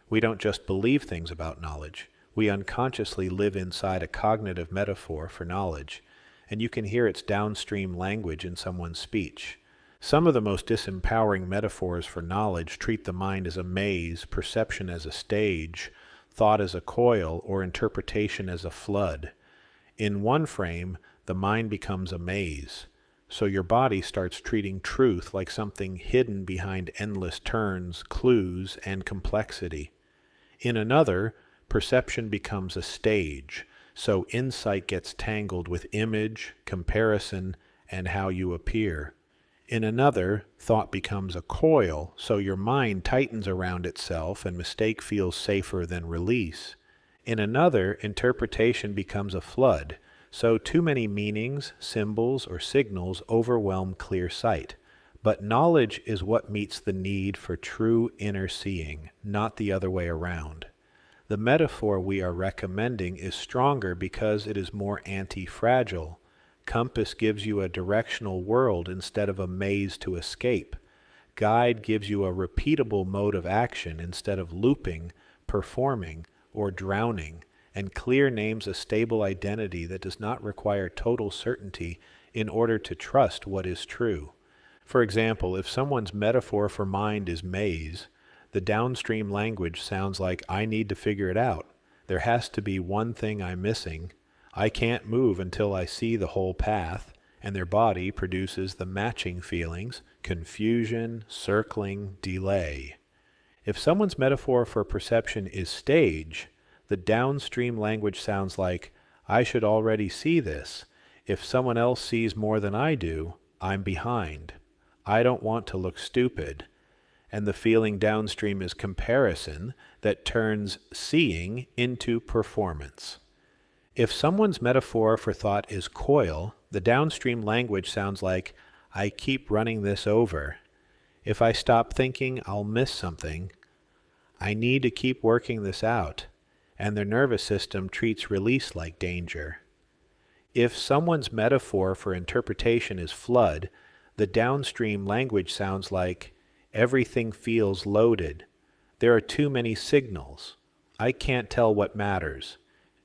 We don't just believe things about knowledge. We unconsciously live inside a cognitive metaphor for knowledge, and you can hear its downstream language in someone's speech. Some of the most disempowering metaphors for knowledge treat the mind as a maze, perception as a stage, thought as a coil, or interpretation as a flood. In one frame, the mind becomes a maze, so your body starts treating truth like something hidden behind endless turns, clues, and complexity. In another, perception becomes a stage, so insight gets tangled with image, comparison, and how you appear. In another, thought becomes a coil, so your mind tightens around itself and mistake feels safer than release. In another, interpretation becomes a flood, so too many meanings, symbols, or signals overwhelm clear sight. But knowledge is what meets the need for true inner seeing, not the other way around. The metaphor we are recommending is stronger because it is more anti-fragile. Compass gives you a directional world instead of a maze to escape. Guide gives you a repeatable mode of action instead of looping, performing, or drowning, and clear names a stable identity that does not require total certainty in order to trust what is true. For example, if someone's metaphor for mind is maze, the downstream language sounds like, I need to figure it out. There has to be one thing I'm missing. I can't move until I see the whole path, and their body produces the matching feelings, confusion, circling, delay. If someone's metaphor for perception is stage, the downstream language sounds like, I should already see this. If someone else sees more than I do, I'm behind. I don't want to look stupid. And the feeling downstream is comparison that turns seeing into performance. If someone's metaphor for thought is coil, the downstream language sounds like, I keep running this over. If I stop thinking, I'll miss something. I need to keep working this out. And their nervous system treats release like danger. If someone's metaphor for interpretation is flood, the downstream language sounds like, everything feels loaded. There are too many signals. I can't tell what matters.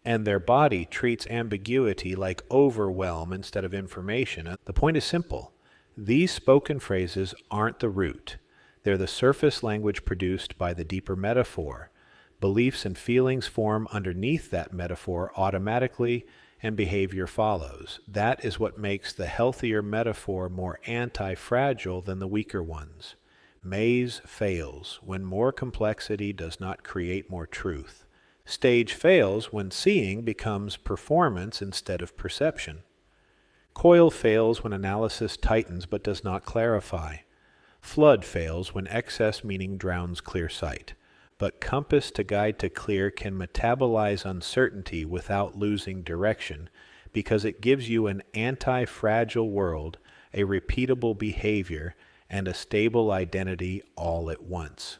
And their body treats ambiguity like overwhelm instead of information. The point is simple. These spoken phrases aren't the root. They're the surface language produced by the deeper metaphor. Beliefs and feelings form underneath that metaphor automatically, and behavior follows. That is what makes the healthier metaphor more anti-fragile than the weaker ones. Maze fails when more complexity does not create more truth. Stage fails when seeing becomes performance instead of perception. Coil fails when analysis tightens but does not clarify. Flood fails when excess meaning drowns clear sight. But compass to guide to clear can metabolize uncertainty without losing direction because it gives you an anti-fragile world, a repeatable behavior, and a stable identity all at once.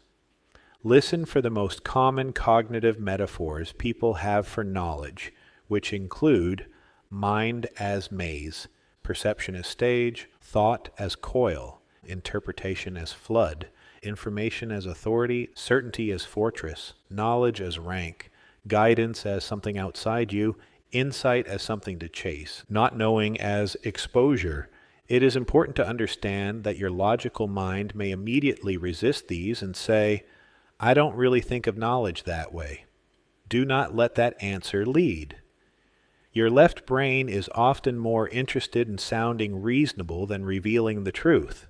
Listen for the most common cognitive metaphors people have for knowledge, which include mind as maze, perception as stage, thought as coil, interpretation as flood, information as authority, certainty as fortress, knowledge as rank, guidance as something outside you, insight as something to chase, not knowing as exposure. It is important to understand that your logical mind may immediately resist these and say, I don't really think of knowledge that way. Do not let that answer lead. Your left brain is often more interested in sounding reasonable than revealing the truth.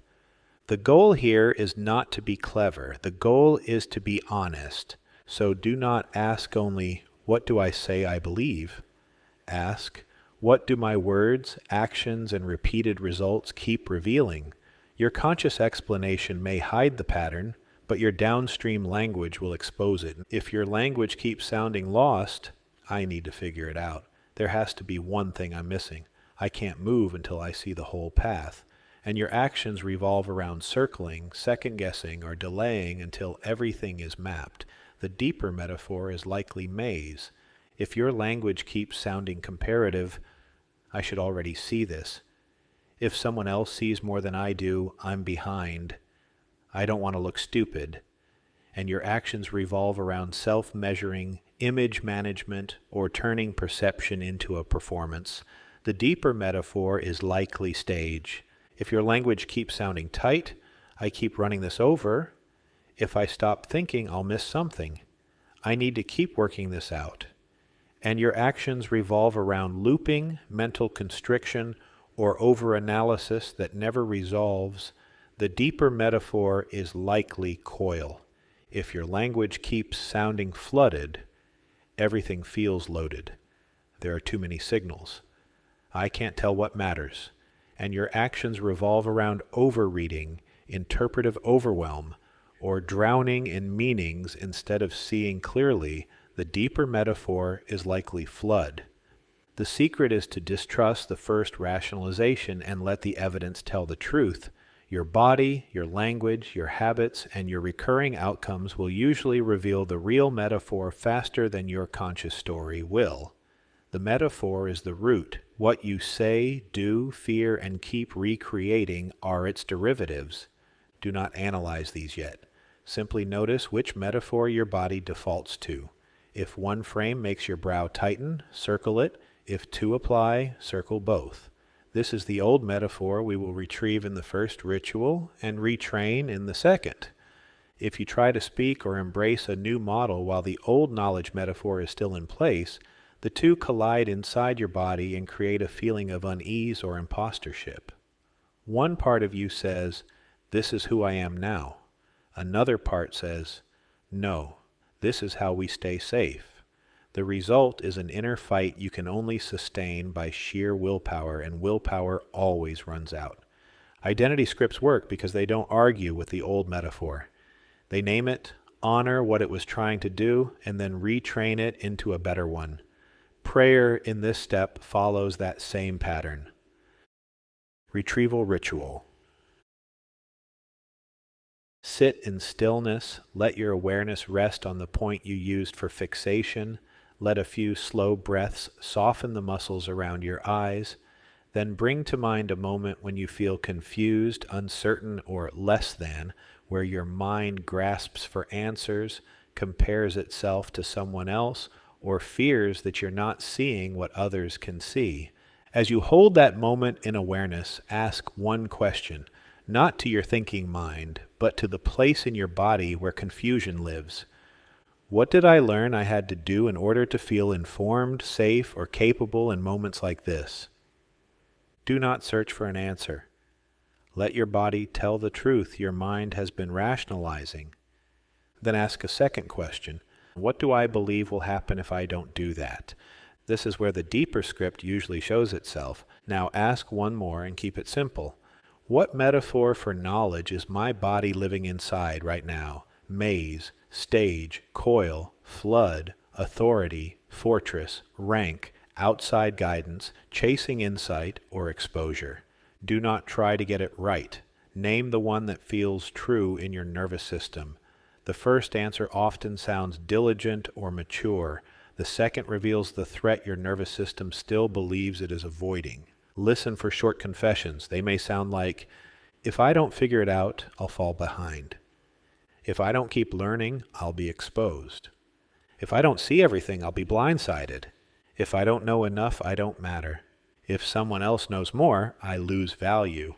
The goal here is not to be clever. The goal is to be honest. So do not ask only, what do I say I believe? Ask, what do my words, actions, and repeated results keep revealing? Your conscious explanation may hide the pattern, but your downstream language will expose it. If your language keeps sounding lost, I need to figure it out. There has to be one thing I'm missing. I can't move until I see the whole path. And your actions revolve around circling, second-guessing, or delaying until everything is mapped. The deeper metaphor is likely maze. If your language keeps sounding comparative, I should already see this. If someone else sees more than I do, I'm behind. I don't want to look stupid. And your actions revolve around self-measuring, image management, or turning perception into a performance. The deeper metaphor is likely stage. If your language keeps sounding tight, I keep running this over. If I stop thinking, I'll miss something. I need to keep working this out. And your actions revolve around looping, mental constriction, or overanalysis that never resolves. The deeper metaphor is likely coil. If your language keeps sounding flooded, everything feels loaded. There are too many signals. I can't tell what matters. And your actions revolve around overreading, interpretive overwhelm, or drowning in meanings instead of seeing clearly. The deeper metaphor is likely flood. The secret is to distrust the first rationalization and let the evidence tell the truth. Your body, your language, your habits, and your recurring outcomes will usually reveal the real metaphor faster than your conscious story will. The metaphor is the root. What you say, do, fear, and keep recreating are its derivatives. Do not analyze these yet. Simply notice which metaphor your body defaults to. If one frame makes your brow tighten, circle it. If two apply, circle both. This is the old metaphor we will retrieve in the first ritual and retrain in the second. If you try to speak or embrace a new model while the old knowledge metaphor is still in place, the two collide inside your body and create a feeling of unease or impostorship. One part of you says, "This is who I am now." Another part says, "No, this is how we stay safe." The result is an inner fight you can only sustain by sheer willpower, and willpower always runs out. Identity scripts work because they don't argue with the old metaphor. They name it, honor what it was trying to do, and then retrain it into a better one. Prayer in this step follows that same pattern. Retrieval ritual. Sit in stillness. Let your awareness rest on the point you used for fixation. Let a few slow breaths soften the muscles around your eyes. Then bring to mind a moment when you feel confused, uncertain, or less than, where your mind grasps for answers, compares itself to someone else, or fears that you're not seeing what others can see. As you hold that moment in awareness, ask one question, not to your thinking mind, but to the place in your body where confusion lives. What did I learn I had to do in order to feel informed, safe, or capable in moments like this? Do not search for an answer. Let your body tell the truth your mind has been rationalizing. Then ask a second question. What do I believe will happen if I don't do that? This is where the deeper script usually shows itself. Now ask one more and keep it simple. What metaphor for knowledge is my body living inside right now? Maze, stage, coil, flood, authority, fortress, rank, outside guidance, chasing insight, or exposure. Do not try to get it right. Name the one that feels true in your nervous system. The first answer often sounds diligent or mature. The second reveals the threat your nervous system still believes it is avoiding. Listen for short confessions. They may sound like, if I don't figure it out, I'll fall behind. If I don't keep learning, I'll be exposed. If I don't see everything, I'll be blindsided. If I don't know enough, I don't matter. If someone else knows more, I lose value.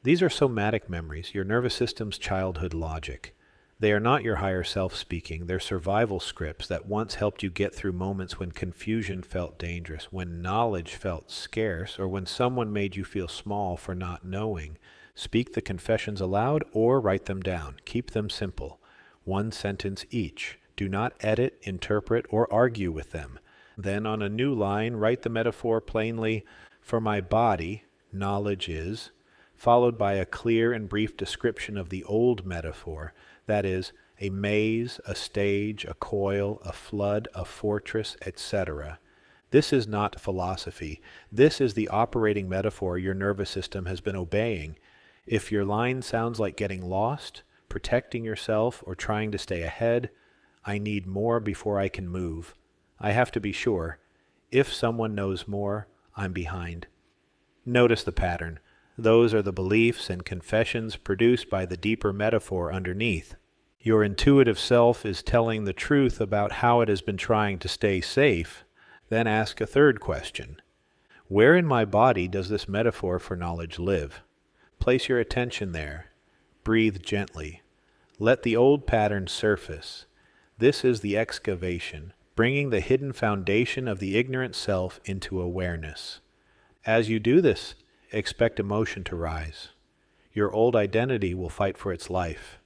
These are somatic memories, your nervous system's childhood logic. They are not your higher self speaking. They're survival scripts that once helped you get through moments when confusion felt dangerous, when knowledge felt scarce, or when someone made you feel small for not knowing. Speak the confessions aloud or write them down. Keep them simple. One sentence each. Do not edit, interpret, or argue with them. Then on a new line, write the metaphor plainly, for my body, knowledge is, followed by a clear and brief description of the old metaphor, that is, a maze, a stage, a coil, a flood, a fortress, etc. This is not philosophy. This is the operating metaphor your nervous system has been obeying. If your line sounds like getting lost, protecting yourself, or trying to stay ahead, I need more before I can move. I have to be sure. If someone knows more, I'm behind. Notice the pattern. Those are the beliefs and confessions produced by the deeper metaphor underneath. Your intuitive self is telling the truth about how it has been trying to stay safe. Then ask a third question. Where in my body does this metaphor for knowledge live? Place your attention there. Breathe gently. Let the old pattern surface. This is the excavation, bringing the hidden foundation of the ignorant self into awareness. As you do this, expect emotion to rise. Your old identity will fight for its life.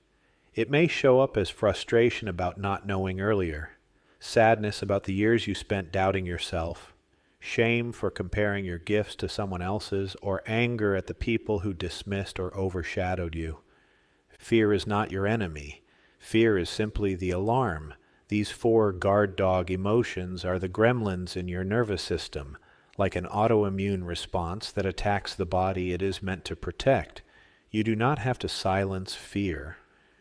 It may show up as frustration about not knowing earlier, sadness about the years you spent doubting yourself, shame for comparing your gifts to someone else's, or anger at the people who dismissed or overshadowed you. Fear is not your enemy. Fear is simply the alarm. These four guard dog emotions are the gremlins in your nervous system, like an autoimmune response that attacks the body it is meant to protect. You do not have to silence fear.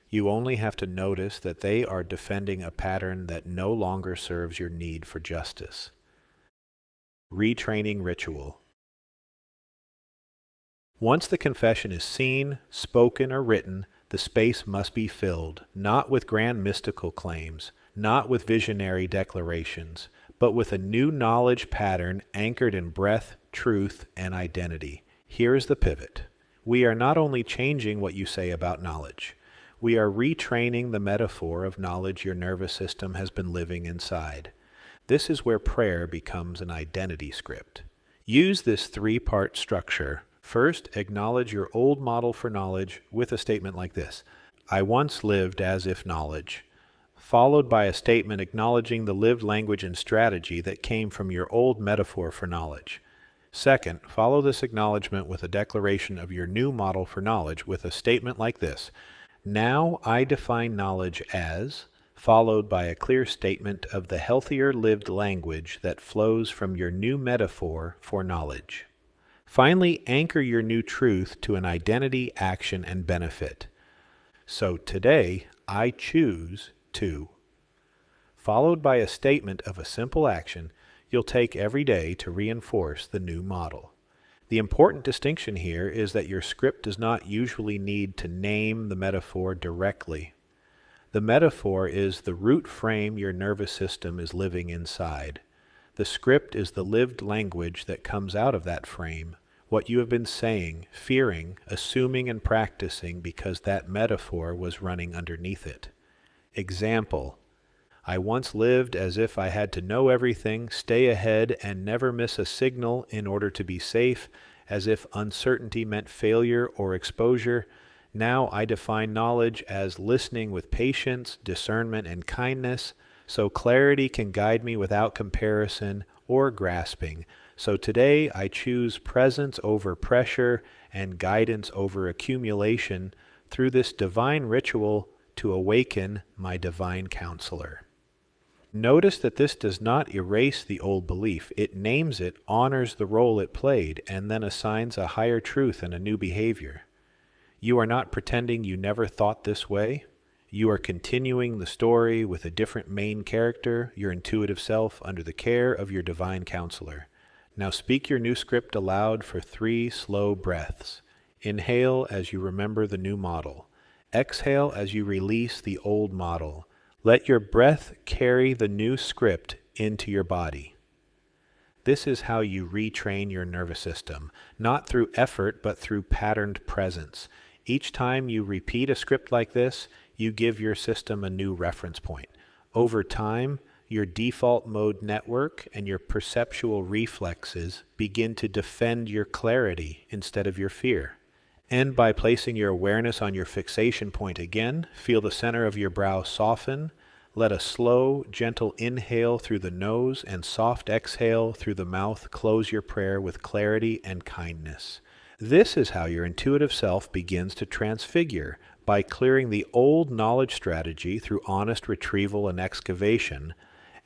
You only have to notice that they are defending a pattern that no longer serves your need for justice. Retraining ritual. Once the confession is seen, spoken, or written, the space must be filled, not with grand mystical claims, not with visionary declarations, but with a new knowledge pattern anchored in breath, truth, and identity. Here is the pivot. We are not only changing what you say about knowledge, we are retraining the metaphor of knowledge your nervous system has been living inside. This is where prayer becomes an identity script. Use this three-part structure. First, acknowledge your old model for knowledge with a statement like this: I once lived as if knowledge, followed by a statement acknowledging the lived language and strategy that came from your old metaphor for knowledge. Second, follow this acknowledgement with a declaration of your new model for knowledge with a statement like this: Now I define knowledge as, followed by a clear statement of the healthier lived language that flows from your new metaphor for knowledge. Finally, anchor your new truth to an identity, action, and benefit. So today, I choose to, followed by a statement of a simple action you'll take every day to reinforce the new model. The important distinction here is that your script does not usually need to name the metaphor directly. The metaphor is the root frame your nervous system is living inside. The script is the lived language that comes out of that frame, what you have been saying, fearing, assuming, and practicing because that metaphor was running underneath it. Example: I once lived as if I had to know everything, stay ahead, and never miss a signal in order to be safe, as if uncertainty meant failure or exposure. Now I define knowledge as listening with patience, discernment, and kindness, so clarity can guide me without comparison or grasping. So today I choose presence over pressure and guidance over accumulation through this divine ritual to awaken my divine counselor. Notice that this does not erase the old belief. It names it, honors the role it played, and then assigns a higher truth and a new behavior. You are not pretending you never thought this way. You are continuing the story with a different main character, your intuitive self, under the care of your divine counselor. Now speak your new script aloud for 3 slow breaths. Inhale as you remember the new model. Exhale as you release the old model. Let your breath carry the new script into your body. This is how you retrain your nervous system, not through effort, but through patterned presence. Each time you repeat a script like this, you give your system a new reference point. Over time, your default mode network and your perceptual reflexes begin to defend your clarity instead of your fear. And by placing your awareness on your fixation point again, feel the center of your brow soften. Let a slow, gentle inhale through the nose and soft exhale through the mouth close your prayer with clarity and kindness. This is how your intuitive self begins to transfigure, by clearing the old knowledge strategy through honest retrieval and excavation,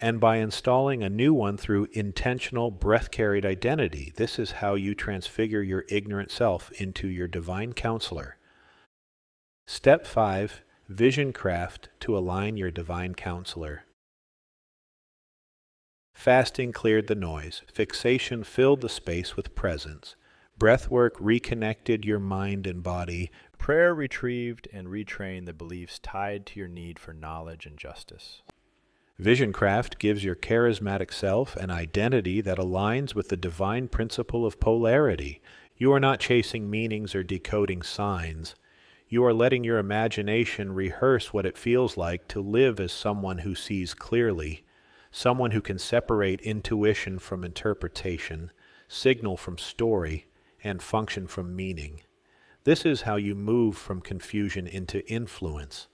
and by installing a new one through intentional, breath-carried identity. This is how you transfigure your ignorant self into your divine counselor. Step 5. Vision craft to align your divine counselor. Fasting cleared the noise. Fixation filled the space with presence. Breathwork reconnected your mind and body. Prayer retrieved and retrained the beliefs tied to your need for knowledge and justice. Visioncraft gives your charismatic self an identity that aligns with the divine principle of polarity. You are not chasing meanings or decoding signs. You are letting your imagination rehearse what it feels like to live as someone who sees clearly, someone who can separate intuition from interpretation, signal from story, and function from meaning. This is how you move from confusion into influence.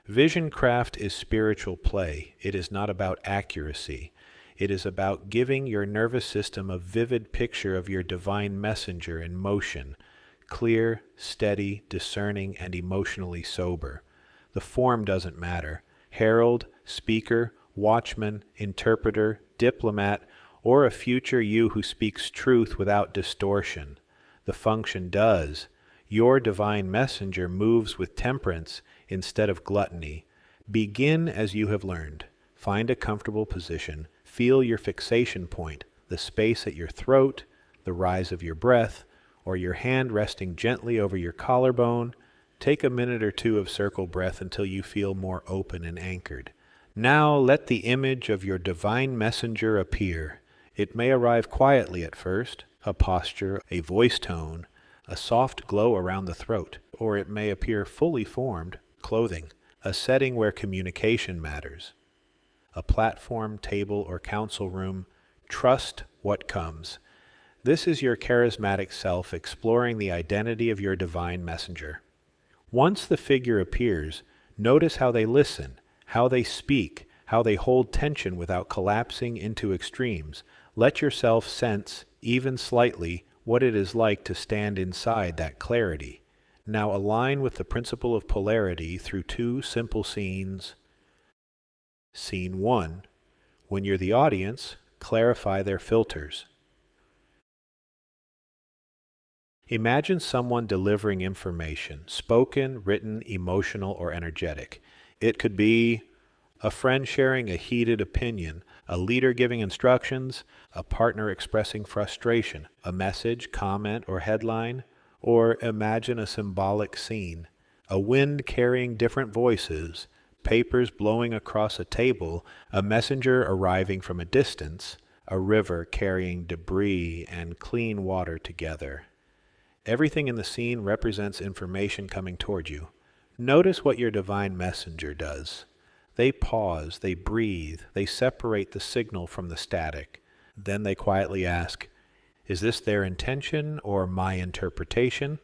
Visioncraft is spiritual play. It is not about accuracy. It is about giving your nervous system a vivid picture of your divine messenger in motion, clear, steady, discerning, and emotionally sober. The form doesn't matter. Herald, speaker, watchman, interpreter, diplomat, or a future you who speaks truth without distortion. The function does. Your divine messenger moves with temperance instead of gluttony. Begin as you have learned. Find a comfortable position. Feel your fixation point, the space at your throat, the rise of your breath, or your hand resting gently over your collarbone. Take a minute or two of circle breath until you feel more open and anchored. Now let the image of your divine messenger appear. It may arrive quietly at first, a posture, a voice tone, a soft glow around the throat, or it may appear fully formed, clothing, a setting where communication matters. A platform, table, or council room. Trust what comes. This is your charismatic self exploring the identity of your divine messenger. Once the figure appears, notice how they listen, how they speak, how they hold tension without collapsing into extremes. Let yourself sense, even slightly, what it is like to stand inside that clarity. Now align with the principle of polarity through two simple scenes. Scene 1. When you're the audience, clarify their filters. Imagine someone delivering information, spoken, written, emotional, or energetic. It could be a friend sharing a heated opinion, a leader giving instructions, a partner expressing frustration, a message, comment, or headline, or imagine a symbolic scene, a wind carrying different voices, papers blowing across a table, a messenger arriving from a distance, a river carrying debris and clean water together. Everything in the scene represents information coming toward you. Notice what your divine messenger does. They pause, they breathe, they separate the signal from the static. Then they quietly ask, is this their intention or my interpretation?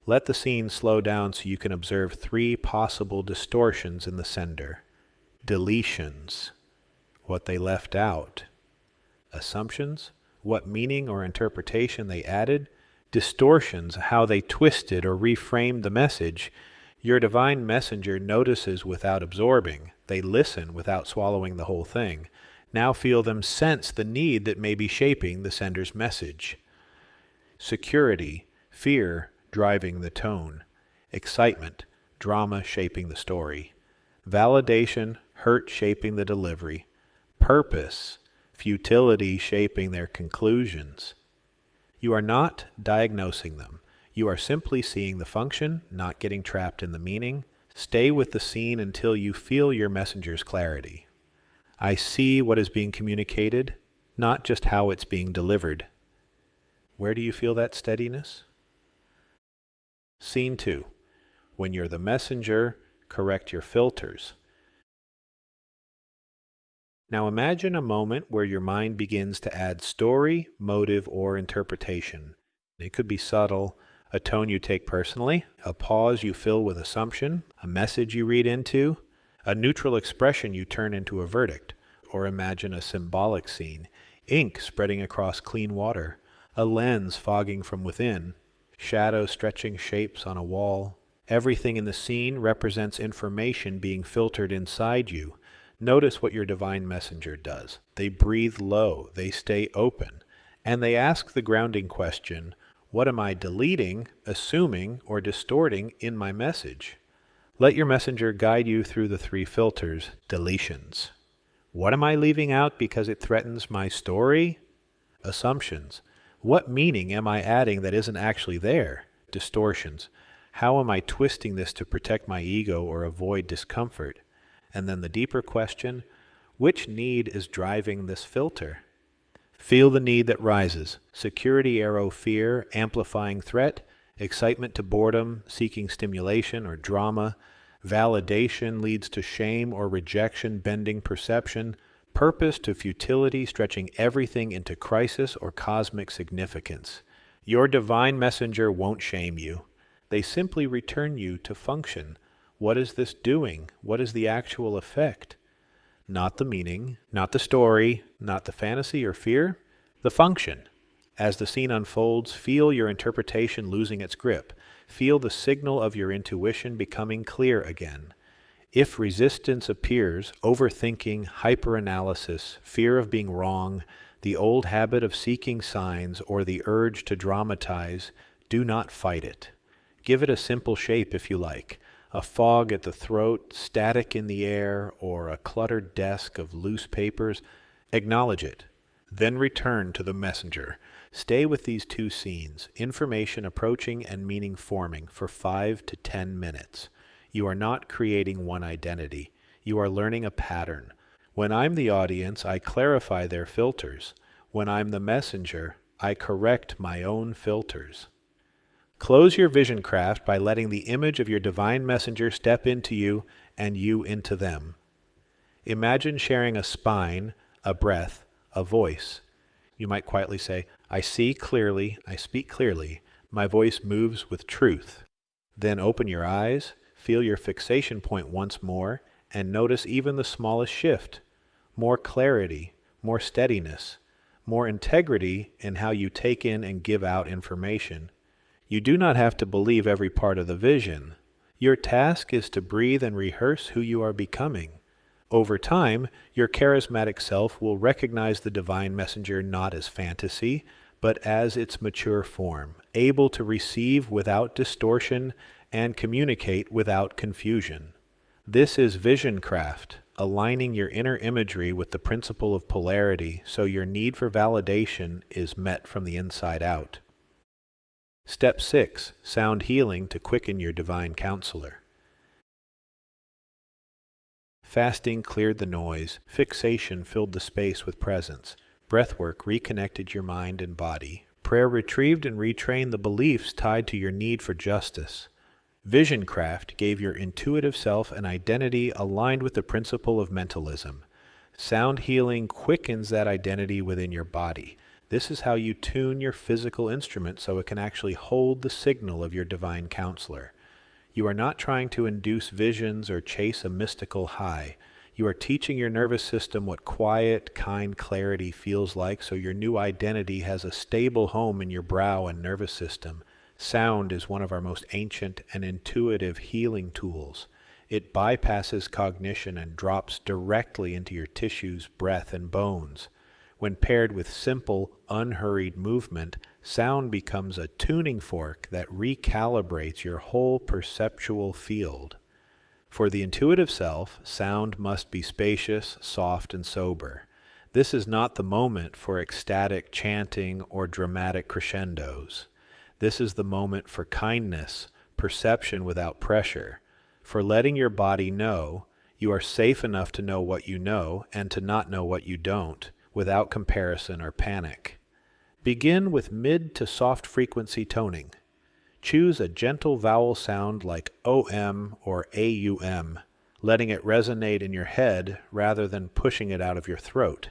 Let the scene slow down so you can observe 3 possible distortions in the sender. Deletions, what they left out. Assumptions, what meaning or interpretation they added. Distortions, how they twisted or reframed the message. Your divine messenger notices without absorbing. They listen without swallowing the whole thing. Now feel them sense the need that may be shaping the sender's message. Security, fear driving the tone. Excitement, drama shaping the story. Validation, hurt shaping the delivery. Purpose, futility shaping their conclusions. You are not diagnosing them. You are simply seeing the function, not getting trapped in the meaning. Stay with the scene until you feel your messenger's clarity. I see what is being communicated, not just how it's being delivered. Where do you feel that steadiness? Scene 2. When you're the messenger, correct your filters. Now imagine a moment where your mind begins to add story, motive, or interpretation. It could be subtle, a tone you take personally, a pause you fill with assumption, a message you read into, a neutral expression you turn into a verdict. Or imagine a symbolic scene, ink spreading across clean water, a lens fogging from within, shadows stretching shapes on a wall. Everything in the scene represents information being filtered inside you. Notice what your divine messenger does. They breathe low, they stay open, and they ask the grounding question, what am I deleting, assuming, or distorting in my message? Let your messenger guide you through the 3 filters. Deletions. What am I leaving out because it threatens my story? Assumptions. What meaning am I adding that isn't actually there? Distortions. How am I twisting this to protect my ego or avoid discomfort? And then the deeper question, which need is driving this filter? Feel the need that rises. Security arrow fear, amplifying threat. Excitement to boredom, seeking stimulation or drama. Validation leads to shame or rejection, bending perception. Purpose to futility, stretching everything into crisis or cosmic significance. Your divine messenger won't shame you. They simply return you to function. What is this doing? What is the actual effect? not the meaning, not the story, not the fantasy or fear, the function. As the scene unfolds, feel your interpretation losing its grip. Feel the signal of your intuition becoming clear again. If resistance appears, overthinking, hyperanalysis, fear of being wrong, the old habit of seeking signs, or the urge to dramatize, do not fight it. Give it a simple shape if you like. A fog at the throat, static in the air, or a cluttered desk of loose papers. Acknowledge it. Then return to the messenger. Stay with these two scenes, information approaching and meaning forming, for 5 to 10 minutes. You are not creating one identity. You are learning a pattern. When I'm the audience, I clarify their filters. When I'm the messenger, I correct my own filters. Close your vision craft by letting the image of your divine messenger step into you and you into them. Imagine sharing a spine, a breath, a voice. You might quietly say, I see clearly, I speak clearly, my voice moves with truth. Then open your eyes, feel your fixation point once more, and notice even the smallest shift. More clarity, more steadiness, more integrity in how you take in and give out information. You do not have to believe every part of the vision. Your task is to breathe and rehearse who you are becoming. Over time, your charismatic self will recognize the divine messenger not as fantasy, but as its mature form, able to receive without distortion and communicate without confusion. This is vision craft, aligning your inner imagery with the principle of polarity so your need for validation is met from the inside out. Step 6. Sound healing to quicken your divine counselor. Fasting cleared the noise, fixation filled the space with presence, breathwork reconnected your mind and body, prayer retrieved and retrained the beliefs tied to your need for justice. Vision craft gave your intuitive self an identity aligned with the principle of mentalism. Sound healing quickens that identity within your body. This is how you tune your physical instrument so it can actually hold the signal of your divine counselor. You are not trying to induce visions or chase a mystical high. You are teaching your nervous system what quiet, kind clarity feels like so your new identity has a stable home in your brow and nervous system. Sound is one of our most ancient and intuitive healing tools. It bypasses cognition and drops directly into your tissues, breath, and bones. When paired with simple, unhurried movement, sound becomes a tuning fork that recalibrates your whole perceptual field. For the intuitive self, sound must be spacious, soft, and sober. This is not the moment for ecstatic chanting or dramatic crescendos. This is the moment for kindness, perception without pressure, for letting your body know you are safe enough to know what you know and to not know what you don't, without comparison or panic. Begin with mid to soft frequency toning. Choose a gentle vowel sound like OM or AUM, letting it resonate in your head rather than pushing it out of your throat.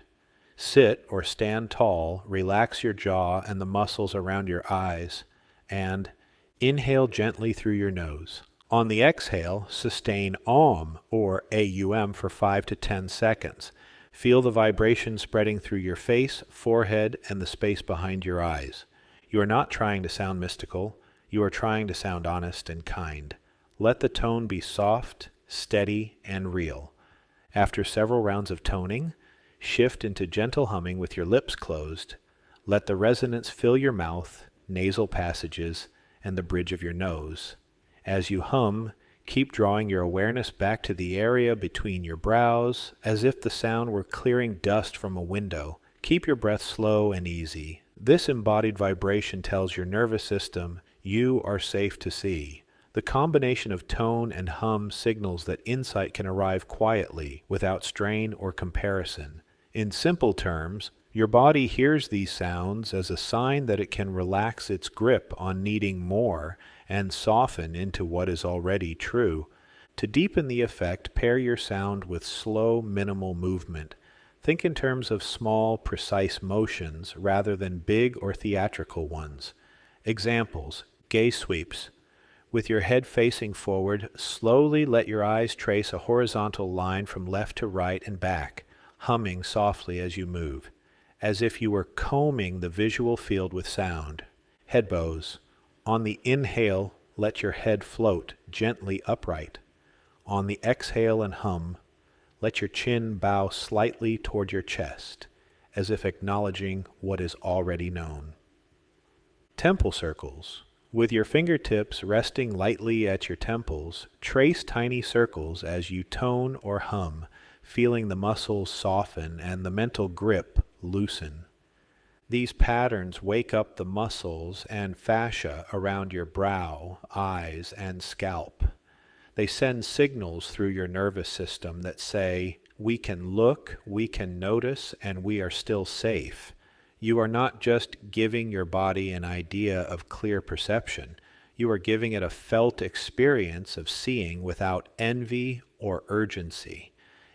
Sit or stand tall, relax your jaw and the muscles around your eyes, and inhale gently through your nose. On the exhale, sustain OM or AUM for 5 to 10 seconds. Feel the vibration spreading through your face, forehead, and the space behind your eyes. You are not trying to sound mystical. You are trying to sound honest and kind. Let the tone be soft, steady, and real. After several rounds of toning, shift into gentle humming with your lips closed. Let the resonance fill your mouth, nasal passages, and the bridge of your nose. As you hum, keep drawing your awareness back to the area between your brows, as if the sound were clearing dust from a window. Keep your breath slow and easy. This embodied vibration tells your nervous system you are safe to see. The combination of tone and hum signals that insight can arrive quietly, without strain or comparison. In simple terms, your body hears these sounds as a sign that it can relax its grip on needing more and soften into what is already true. To deepen the effect, pair your sound with slow, minimal movement. Think in terms of small, precise motions rather than big or theatrical ones. Examples: gaze sweeps. With your head facing forward, slowly let your eyes trace a horizontal line from left to right and back, humming softly as you move, as if you were combing the visual field with sound. Head bows. On the inhale, let your head float gently upright. On the exhale and hum, let your chin bow slightly toward your chest, as if acknowledging what is already known. Temple circles. With your fingertips resting lightly at your temples, trace tiny circles as you tone or hum, feeling the muscles soften and the mental grip loosen. These patterns wake up the muscles and fascia around your brow, eyes, and scalp. They send signals through your nervous system that say, we can look, we can notice, and we are still safe. You are not just giving your body an idea of clear perception. You are giving it a felt experience of seeing without envy or urgency.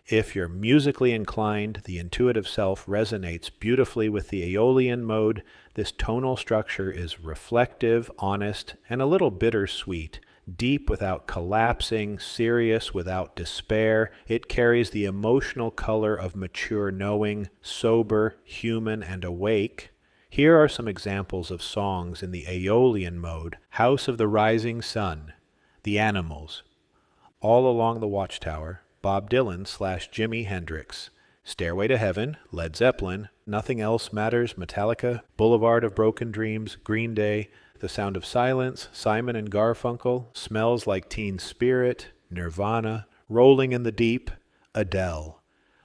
If you're musically inclined, the intuitive self resonates beautifully with the Aeolian mode. This tonal structure is reflective, honest, and a little bittersweet. Deep without collapsing, serious without despair. It carries the emotional color of mature knowing, sober, human, and awake. Here are some examples of songs in the Aeolian mode: House of the Rising Sun, The Animals, All Along the Watchtower, Bob Dylan / Jimi Hendrix, Stairway to Heaven, Led Zeppelin, Nothing Else Matters, Metallica, Boulevard of Broken Dreams, Green Day, The Sound of Silence, Simon and Garfunkel, Smells Like Teen Spirit, Nirvana, Rolling in the Deep, Adele,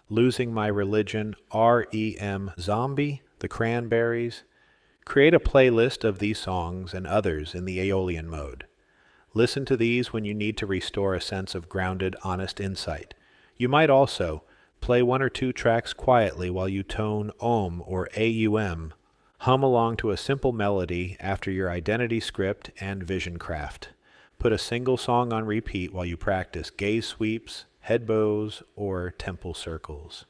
Losing My Religion, R.E.M. Zombie, The Cranberries. Create a playlist of these songs and others in the Aeolian mode. Listen to these when you need to restore a sense of grounded, honest insight. You might also play one or two tracks quietly while you tone Om or AUM. Hum along to a simple melody after your identity script and vision craft. Put a single song on repeat while you practice gaze sweeps, head bows, or temple circles.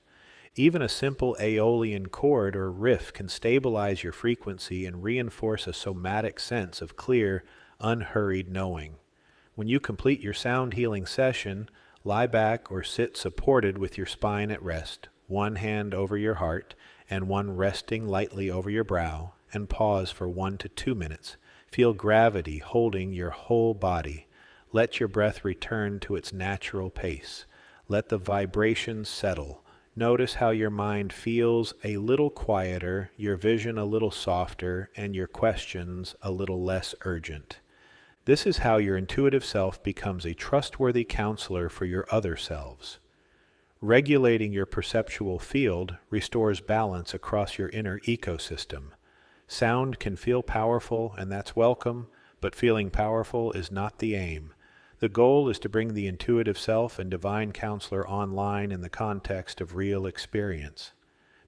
Even a simple Aeolian chord or riff can stabilize your frequency and reinforce a somatic sense of clear, unhurried knowing. When you complete your sound healing session, lie back or sit supported with your spine at rest, one hand over your heart and one resting lightly over your brow, and pause for 1 to 2 minutes. Feel gravity holding your whole body. Let your breath return to its natural pace. Let the vibrations settle. Notice how your mind feels a little quieter, your vision a little softer, and your questions a little less urgent. This is how your intuitive self becomes a trustworthy counselor for your other selves. Regulating your perceptual field restores balance across your inner ecosystem. Sound can feel powerful, and that's welcome, but feeling powerful is not the aim. The goal is to bring the intuitive self and divine counselor online in the context of real experience.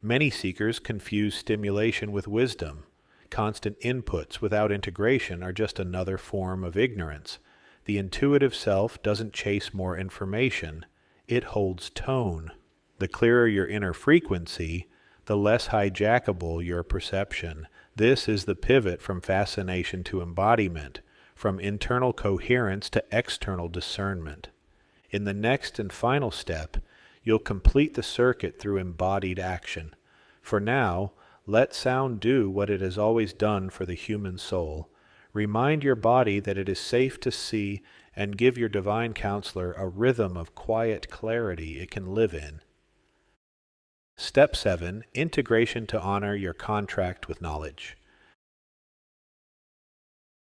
Many seekers confuse stimulation with wisdom. Constant inputs without integration are just another form of ignorance. The intuitive self doesn't chase more information. It holds tone. The clearer your inner frequency, the less hijackable your perception. This is the pivot from fascination to embodiment, from internal coherence to external discernment. In the next and final step, you'll complete the circuit through embodied action. For now, let sound do what it has always done for the human soul. Remind your body that it is safe to see, and give your divine counselor a rhythm of quiet clarity it can live in. Step 7. Integration to honor your contract with knowledge.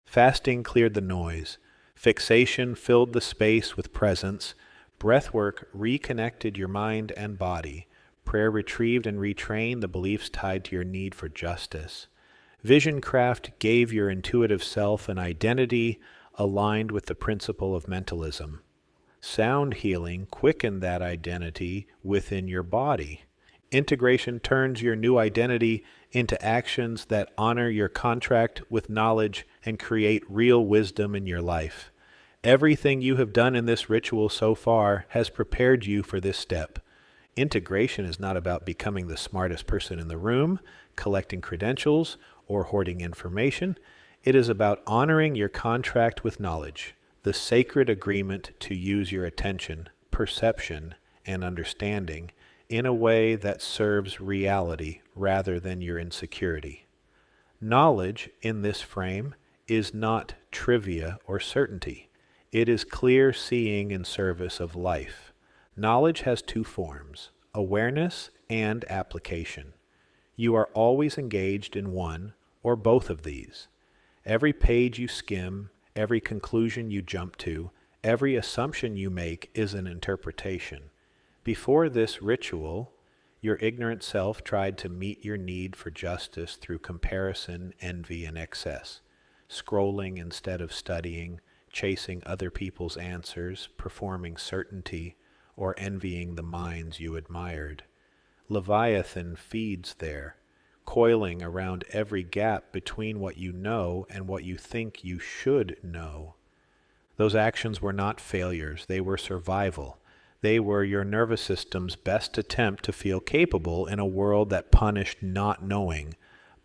Fasting cleared the noise. Fixation filled the space with presence. Breathwork reconnected your mind and body. Prayer retrieved and retrained the beliefs tied to your need for justice. Vision craft gave your intuitive self an identity aligned with the principle of mentalism. Sound healing quickened that identity within your body. Integration turns your new identity into actions that honor your contract with knowledge and create real wisdom in your life. Everything you have done in this ritual so far has prepared you for this step. Integration is not about becoming the smartest person in the room, collecting credentials, or hoarding information. It is about honoring your contract with knowledge, the sacred agreement to use your attention, perception, and understanding in a way that serves reality rather than your insecurity. Knowledge, in this frame, is not trivia or certainty. It is clear seeing in service of life. Knowledge has two forms, awareness and application. You are always engaged in one or both of these. Every page you skim, every conclusion you jump to, every assumption you make is an interpretation. Before this ritual, your ignorant self tried to meet your need for justice through comparison, envy, and excess, scrolling instead of studying, chasing other people's answers, performing certainty, or envying the minds you admired. Leviathan feeds there, coiling around every gap between what you know and what you think you should know. Those actions were not failures, they were survival. They were your nervous system's best attempt to feel capable in a world that punished not knowing.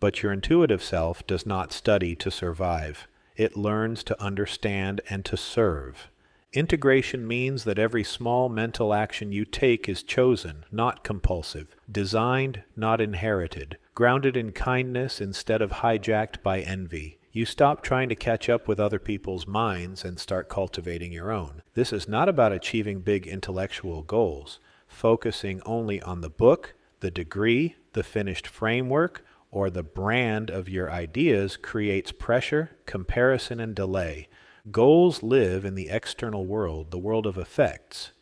But your intuitive self does not study to survive. It learns to understand and to serve. Integration means that every small mental action you take is chosen, not compulsive, designed, not inherited, grounded in kindness instead of hijacked by envy. You stop trying to catch up with other people's minds and start cultivating your own. This is not about achieving big intellectual goals, focusing only on the book, the degree, the finished framework, or the brand of your ideas creates pressure, comparison, and delay. Goals live in the external world, the world of effects.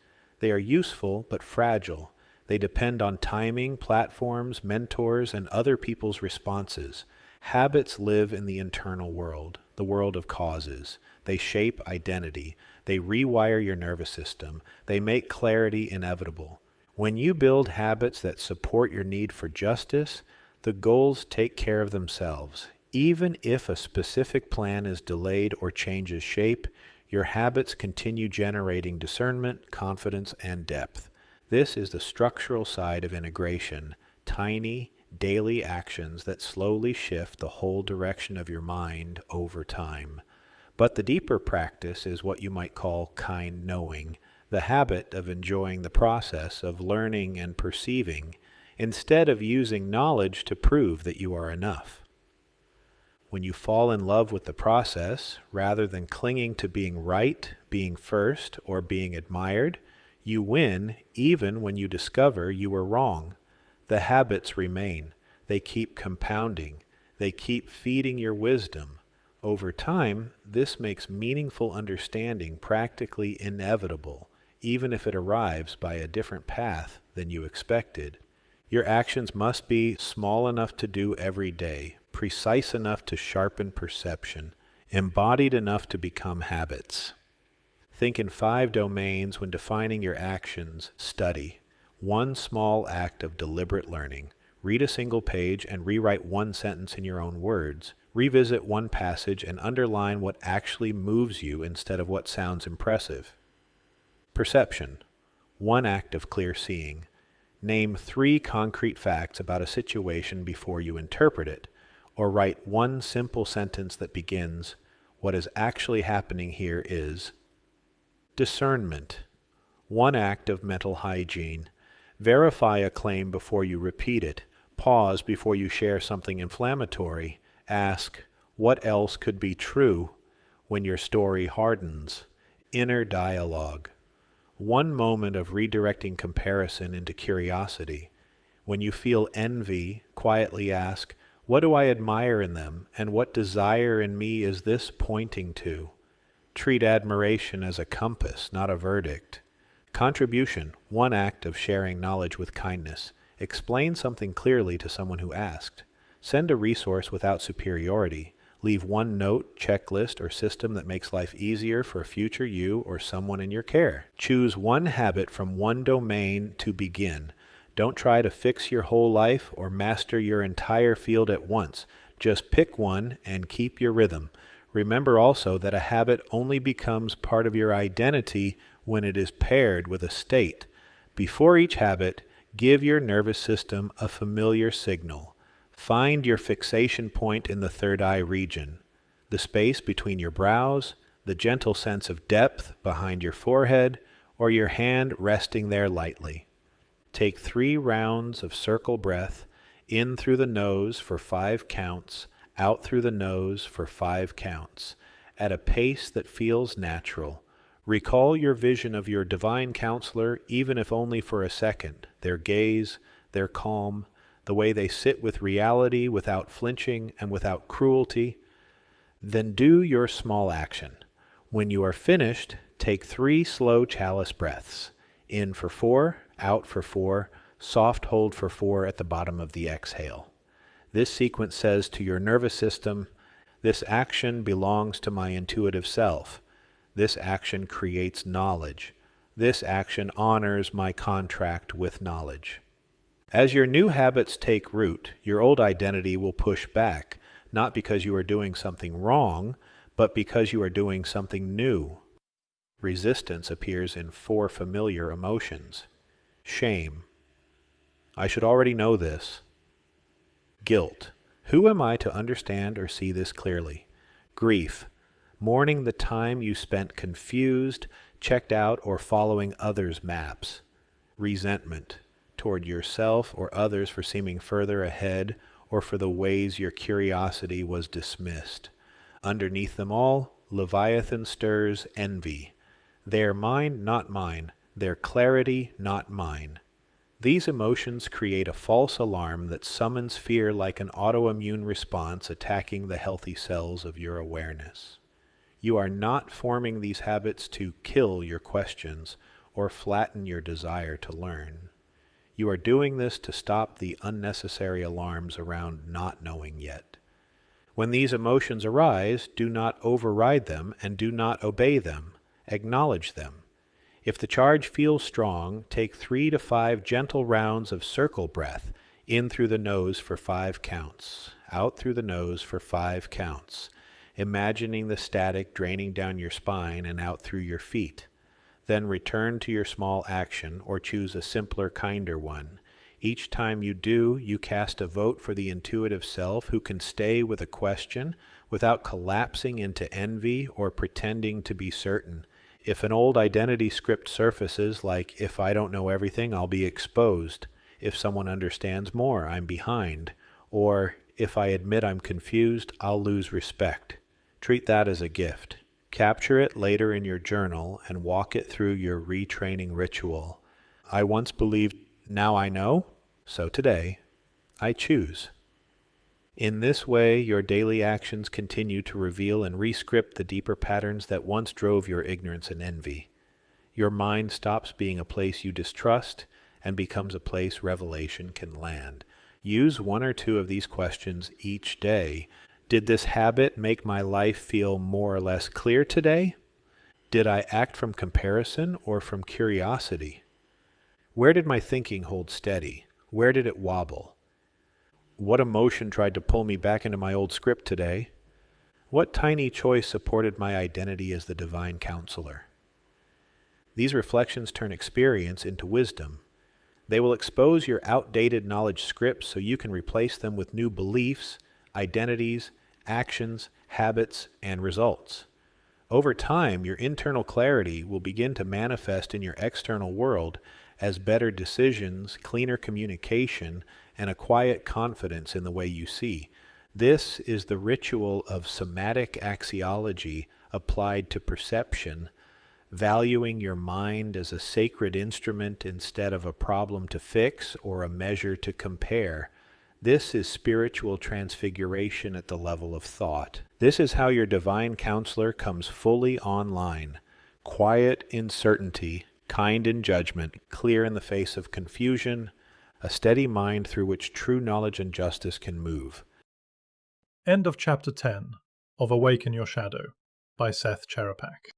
They are useful but fragile. They depend on timing, platforms, mentors, and other people's responses. Habits live in the internal world, the world of causes. They shape identity. They rewire your nervous system. They make clarity inevitable. When you build habits that support your need for justice, the goals take care of themselves. Even if a specific plan is delayed or changes shape, your habits continue generating discernment, confidence, and depth. This is the structural side of integration, tiny, daily actions that slowly shift the whole direction of your mind over time. But the deeper practice is what you might call kind knowing, the habit of enjoying the process of learning and perceiving, instead of using knowledge to prove that you are enough. When you fall in love with the process, rather than clinging to being right, being first, or being admired, you win even when you discover you were wrong. The habits remain. They keep compounding. They keep feeding your wisdom. Over time, this makes meaningful understanding practically inevitable, even if it arrives by a different path than you expected. Your actions must be small enough to do every day, precise enough to sharpen perception, embodied enough to become habits. Think in 5 domains when defining your actions. Study. One small act of deliberate learning. Read a single page and rewrite one sentence in your own words. Revisit one passage and underline what actually moves you instead of what sounds impressive. Perception. One act of clear seeing. Name 3 concrete facts about a situation before you interpret it, or write one simple sentence that begins, "What is actually happening here is." Discernment. One act of mental hygiene. Verify a claim before you repeat it. Pause before you share something inflammatory. Ask, what else could be true when your story hardens? Inner dialogue. One moment of redirecting comparison into curiosity. When you feel envy, quietly ask, what do I admire in them, and what desire in me is this pointing to? Treat admiration as a compass, not a verdict. Contribution, one act of sharing knowledge with kindness. Explain something clearly to someone who asked. Send a resource without superiority. Leave one note, checklist, or system that makes life easier for a future you or someone in your care. Choose one habit from one domain to begin. Don't try to fix your whole life or master your entire field at once. Just pick one and keep your rhythm. Remember also that a habit only becomes part of your identity when it is paired with a state. Before each habit, give your nervous system a familiar signal. Find your fixation point in the third eye region. the space between your brows, the gentle sense of depth behind your forehead, or your hand resting there lightly. Take 3 rounds of circle breath, in through the nose for 5 counts, out through the nose for 5 counts, at a pace that feels natural. Recall your vision of your divine counselor, even if only for a second, their gaze, their calm, the way they sit with reality without flinching and without cruelty. Then do your small action. When you are finished, take 3 slow chalice breaths. In for 4, out for 4, soft hold for 4 at the bottom of the exhale. This sequence says to your nervous system, this action belongs to my intuitive self. This action creates knowledge. This action honors my contract with knowledge. As your new habits take root, your old identity will push back, not because you are doing something wrong, but because you are doing something new. Resistance appears in 4 familiar emotions. Shame. I should already know this. Guilt. Who am I to understand or see this clearly? Grief. Mourning the time you spent confused, checked out, or following others' maps. Resentment. Toward yourself or others for seeming further ahead or for the ways your curiosity was dismissed. Underneath them all, Leviathan stirs envy. They are mine, not mine. Their clarity, not mine. These emotions create a false alarm that summons fear like an autoimmune response attacking the healthy cells of your awareness. You are not forming these habits to kill your questions or flatten your desire to learn. You are doing this to stop the unnecessary alarms around not knowing yet. When these emotions arise, do not override them and do not obey them. Acknowledge them. If the charge feels strong, take 3 to 5 gentle rounds of circle breath, in through the nose for 5 counts, out through the nose for 5 counts, imagining the static draining down your spine and out through your feet. Then return to your small action or choose a simpler, kinder one. Each time you do, you cast a vote for the intuitive self who can stay with a question without collapsing into envy or pretending to be certain. If an old identity script surfaces, like, if I don't know everything, I'll be exposed. If someone understands more, I'm behind. Or, if I admit I'm confused, I'll lose respect. Treat that as a gift. Capture it later in your journal and walk it through your retraining ritual. I once believed, now I know, so today, I choose. In this way, your daily actions continue to reveal and rescript the deeper patterns that once drove your ignorance and envy. Your mind stops being a place you distrust and becomes a place revelation can land. Use 1 or 2 of these questions each day. Did this habit make my life feel more or less clear today? Did I act from comparison or from curiosity? Where did my thinking hold steady? Where did it wobble? What emotion tried to pull me back into my old script today? What tiny choice supported my identity as the divine counselor? These reflections turn experience into wisdom. They will expose your outdated knowledge scripts so you can replace them with new beliefs, identities, actions, habits, and results. Over time, your internal clarity will begin to manifest in your external world as better decisions, cleaner communication, and a quiet confidence in the way you see. This is the ritual of somatic axiology applied to perception, valuing your mind as a sacred instrument instead of a problem to fix or a measure to compare. This is spiritual transfiguration at the level of thought. This is how your divine counselor comes fully online, quiet in certainty, kind in judgment, clear in the face of confusion, a steady mind through which true knowledge and justice can move. End of Chapter 10 of Awaken Your Shadow by Seth Cherepak.